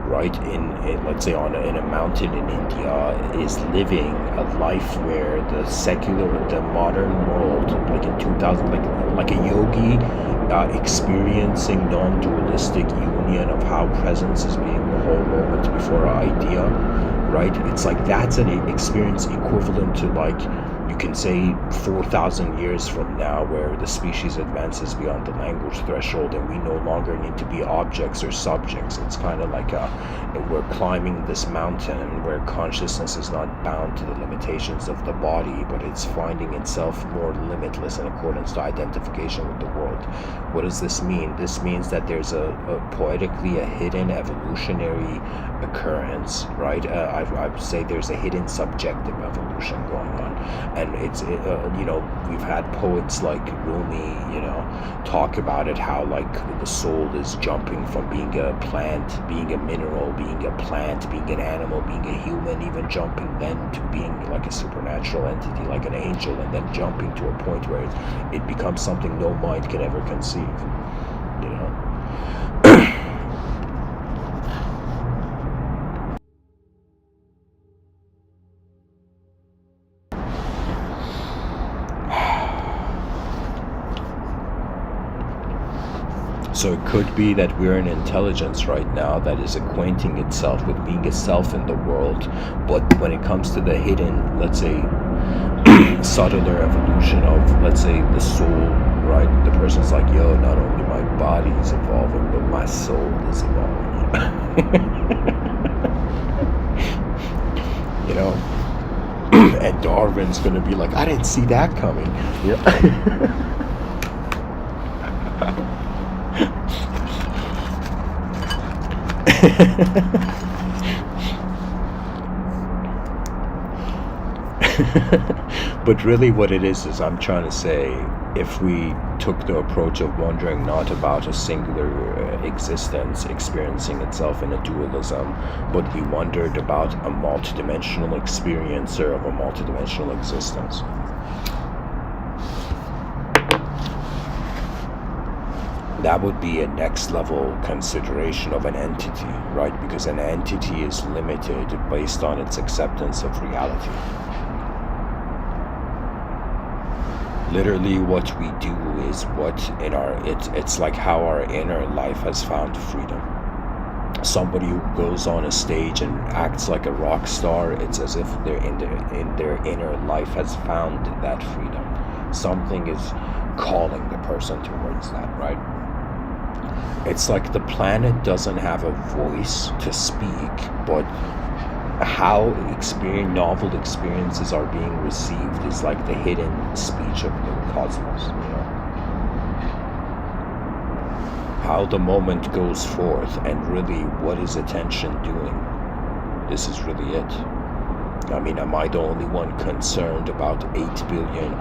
Speaker 1: right? In let's say in a mountain in India, is living a life where the modern world, like in 2000, like a yogi, experiencing non-dualistic union of how presence is being the whole moment before our idea, right? It's like that's an experience equivalent to, like, you can say 4,000 years from now, where the species advances beyond the language threshold and we no longer need to be objects or subjects. It's kind of like we're climbing this mountain where consciousness is not bound to the limitations of the body, but it's finding itself more limitless in accordance to identification with the world. What does this mean? This means that there's poetically a hidden evolutionary occurrence, right? I would say there's a hidden subjective evolution going on. And it's, you know, we've had poets like Rumi, you know, talk about it, how like the soul is jumping from being a plant, being a mineral, being a plant, being an animal, being a human, even jumping then to being like a supernatural entity, like an angel, and then jumping to a point where it becomes something no mind can ever conceive, you know. So it could be that we're an intelligence right now that is acquainting itself with being a self in the world, but when it comes to the hidden, let's say, subtler evolution of, let's say, the soul, right? The person's like, yo, not only my body is evolving, but my soul is evolving. You know? And Darwin's gonna be like, I didn't see that coming. Yeah. But really what it is I'm trying to say, if we took the approach of wondering not about a singular existence experiencing itself in a dualism, but we wondered about a multidimensional experiencer of a multidimensional existence. That would be a next level consideration of an entity, right? Because an entity is limited based on its acceptance of reality. Literally what we do is it's like how our inner life has found freedom. Somebody who goes on a stage and acts like a rock star, it's as if they're in their inner life has found that freedom. Something is calling the person towards that, right? It's like the planet doesn't have a voice to speak, but how novel experiences are being received is like the hidden speech of the cosmos, you know? How the moment goes forth, and really what is attention doing? This is really it. I mean, am I the only one concerned about 8 billion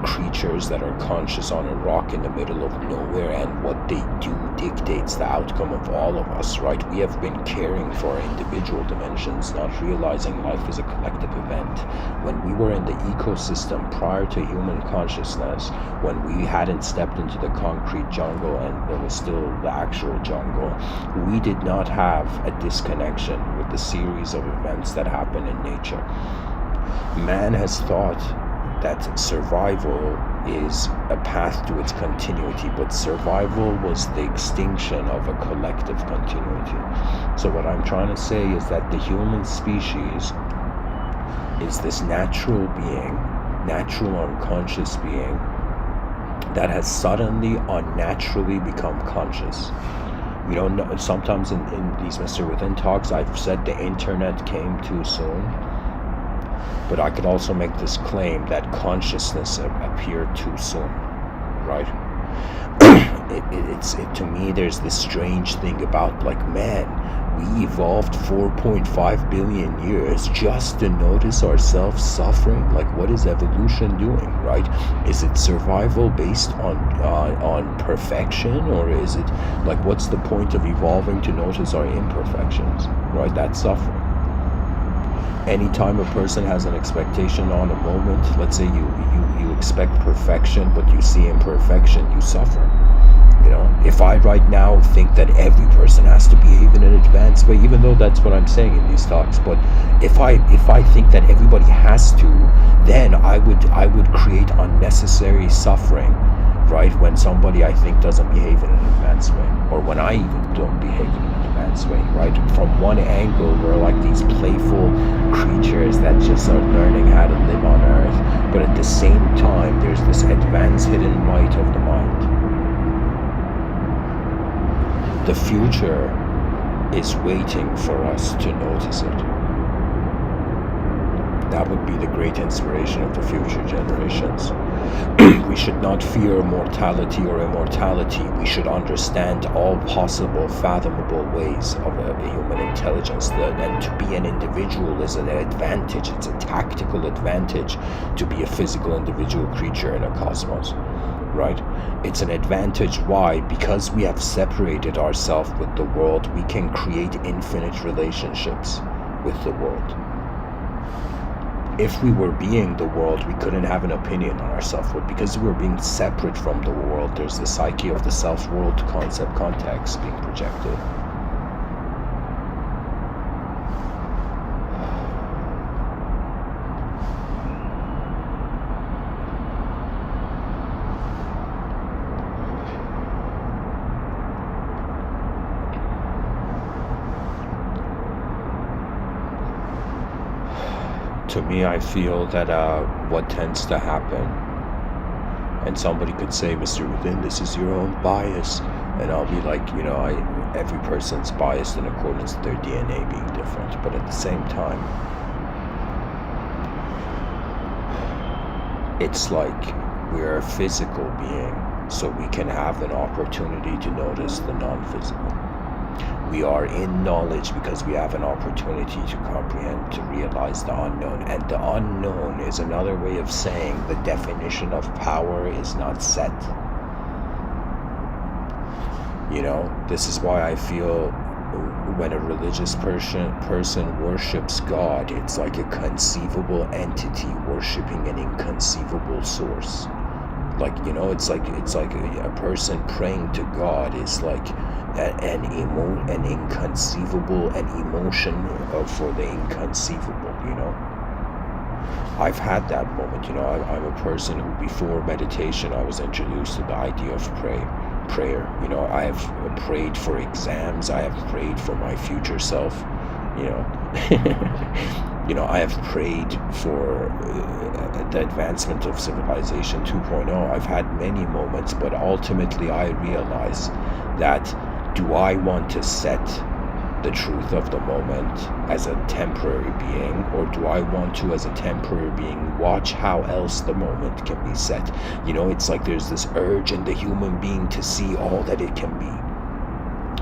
Speaker 1: creatures that are conscious on a rock in the middle of nowhere, and what they do dictates the outcome of all of us, right? We have been caring for our individual dimensions, not realizing life is a collective event. When we were in the ecosystem prior to human consciousness, when we hadn't stepped into the concrete jungle and there was still the actual jungle, we did not have a disconnection with the series of events that happen in nature. Man has thought that survival is a path to its continuity, but survival was the extinction of a collective continuity. So what I'm trying to say is that the human species is this natural being, natural unconscious being, that has suddenly unnaturally become conscious. We don't know, sometimes in these Mr. Within talks I've said the internet came too soon. But I could also make this claim that consciousness appeared too soon, right? To me, there's this strange thing about, like, man, we evolved 4.5 billion years just to notice ourselves suffering. Like, what is evolution doing, right? Is it survival based on perfection, or is it, like, what's the point of evolving to notice our imperfections, right? That's suffering. Anytime a person has an expectation on a moment, let's say you expect perfection, but you see imperfection, you suffer. You know, if I right now think that every person has to behave in an advanced way, even though that's what I'm saying in these talks, but if I think that everybody has to, then I would create unnecessary suffering, right? When somebody I think doesn't behave in an advanced way, or when I even don't behave in an advanced way, right? From one angle, we're like these playful creatures that just are learning how to live on Earth, but at the same time, there's this advanced hidden light of the mind. The future is waiting for us to notice it. That would be the great inspiration of the future generations. We should not fear mortality or immortality. We should understand all possible, fathomable ways of a human intelligence. And to be an individual is an advantage. It's a tactical advantage to be a physical individual creature in a cosmos. Right? It's an advantage. Why? Because we have separated ourselves with the world, we can create infinite relationships with the world. If we were being the world, we couldn't have an opinion on ourselves, but because we were being separate from the world, there's the psyche of the self-world concept context being projected. To me, I feel that what tends to happen, and somebody could say, Mr. Within, this is your own bias, and I'll be like, you know, every person's biased in accordance with their DNA being different, but at the same time, it's like we're a physical being, so we can have an opportunity to notice the non-physical. We are in knowledge because we have an opportunity to comprehend, to realize the unknown. And the unknown is another way of saying the definition of power is not set. You know, this is why I feel when a religious person worships God, it's like a conceivable entity worshiping an inconceivable source. Like, you know, it's like a person praying to God is like an inconceivable, an emotion for the inconceivable, you know. I've had that moment, you know. I'm a person who, before meditation, I was introduced to the idea of prayer. You know, I have prayed for exams, I have prayed for my future self, you know. You know, I have prayed for the advancement of civilization 2.0. I've had many moments, but ultimately I realize that, do I want to set the truth of the moment as a temporary being, or do I want to, as a temporary being, watch how else the moment can be set? You know, it's like there's this urge in the human being to see all that it can be.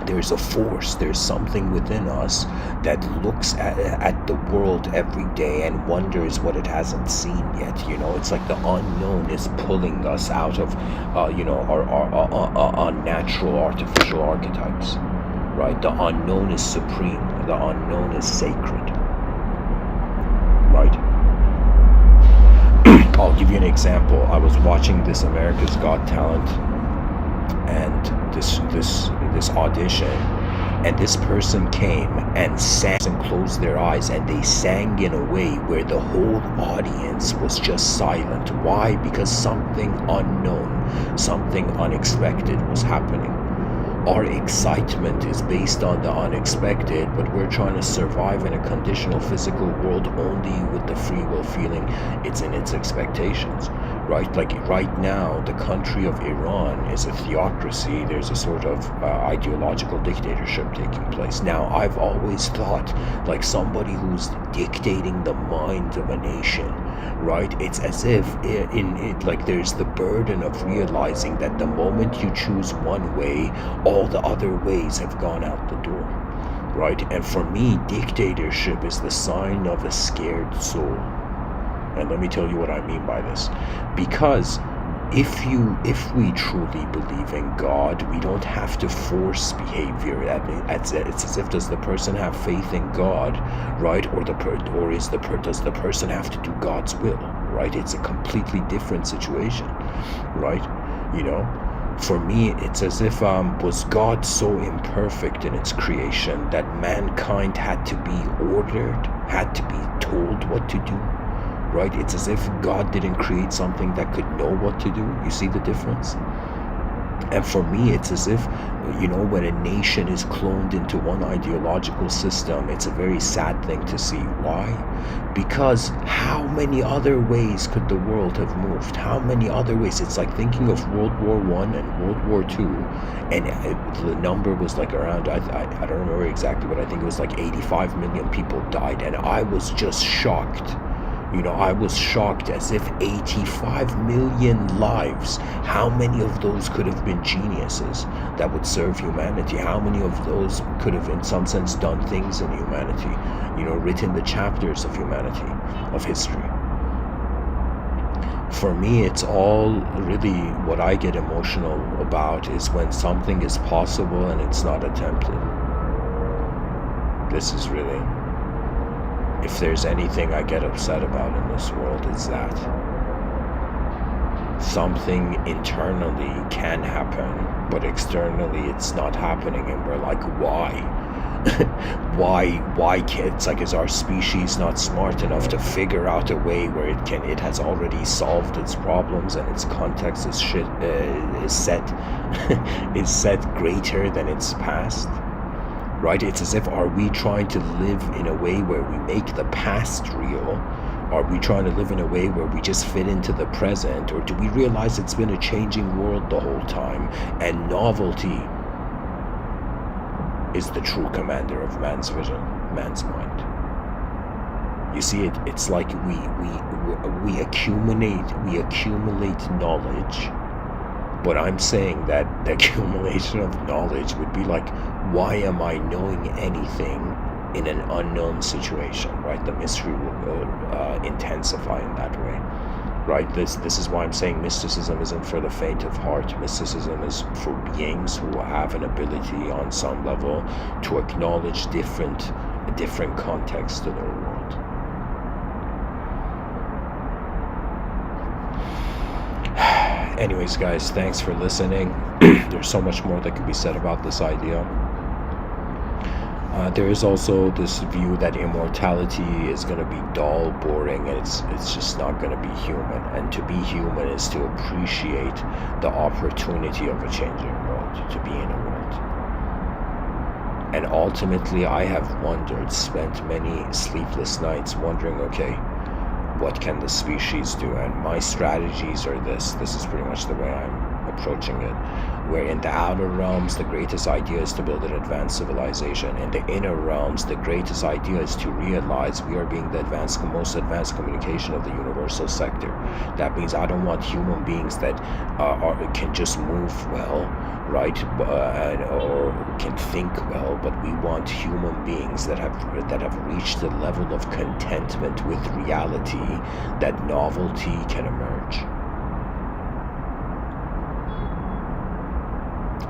Speaker 1: There's a force, there's something within us that looks at the world every day and wonders what it hasn't seen yet. You know, it's like the unknown is pulling us out of, you know, our unnatural, artificial archetypes, right? The unknown is supreme. The unknown is sacred, right? I'll give you an example. I was watching this America's Got Talent, and this audition, and this person came and sang and closed their eyes, and they sang in a way where the whole audience was just silent. Why? Because something unknown, something unexpected was happening. Our excitement is based on the unexpected, but we're trying to survive in a conditional physical world only with the free will feeling it's in its expectations, right? Like right now, the country of Iran is a theocracy. There's a sort of ideological dictatorship taking place. Now, I've always thought, like, somebody who's dictating the mind of a nation, right? It's as if like there's the burden of realizing that the moment you choose one way, all the other ways have gone out the door, right? And for me, dictatorship is the sign of a scared soul. And let me tell you what I mean by this. Because if we truly believe in God, we don't have to force behavior. I mean, it's as if, does the person have faith in God, right? Or does the person have to do God's will, right? It's a completely different situation, right? You know, for me, it's as if was God so imperfect in its creation that mankind had to be ordered, had to be told what to do, right? It's as if God didn't create something that could know what to do. You see the difference? And for me, it's as if, when a nation is cloned into one ideological system, it's a very sad thing to see. Why? Because how many other ways could the world have moved? How many other ways? It's like thinking of World War I and World War II, and the number was like around, I don't remember exactly, but I think it was like 85 million people died, and I was just shocked. I was shocked, as if 85 million lives, how many of those could have been geniuses that would serve humanity? How many of those could have, in some sense, done things in humanity? Written the chapters of humanity, of history. For me, it's all really, what I get emotional about is when something is possible and it's not attempted. This is really... if there's anything I get upset about in this world, it's that something internally can happen, but externally it's not happening, and we're like, why? why can't, it's like, is our species not smart enough to figure out a way where it has already solved its problems, and its context is set greater than its past? Right? It's as if, are we trying to live in a way where we make the past real? Are we trying to live in a way where we just fit into the present? Or do we realize it's been a changing world the whole time, and novelty is the true commander of man's vision, man's mind? You see, it's like we accumulate knowledge. But I'm saying that the accumulation of knowledge would be like, why am I knowing anything in an unknown situation, right? The mystery will intensify in that way, right? This is why I'm saying mysticism isn't for the faint of heart. Mysticism is for beings who have an ability on some level to acknowledge different contexts to their world. Anyways, guys, thanks for listening. There's so much more that could be said about this idea. There is also this view that immortality is going to be dull, boring, and it's just not going to be human. And to be human is to appreciate the opportunity of a changing world, to be in a world. And ultimately, I have spent many sleepless nights wondering, okay, what can the species do? And my strategies are this is pretty much the way I'm approaching it, where in the outer realms the greatest idea is to build an advanced civilization. In the inner realms, the greatest idea is to realize we are being the most advanced communication of the universal sector. That means I don't want human beings that can just move well, right, or can think well, but we want human beings that have reached a level of contentment with reality that novelty can emerge.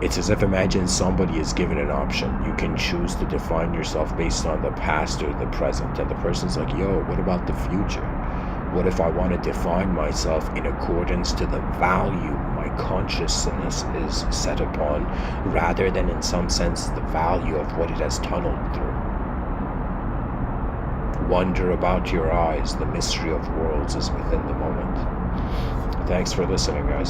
Speaker 1: It's as if, imagine somebody is given an option. You can choose to define yourself based on the past or the present, and the person's like, yo, what about the future? What if I want to define myself in accordance to the value my consciousness is set upon, rather than in some sense the value of what it has tunneled through? Wonder about your eyes. The mystery of worlds is within the moment. Thanks for listening, guys.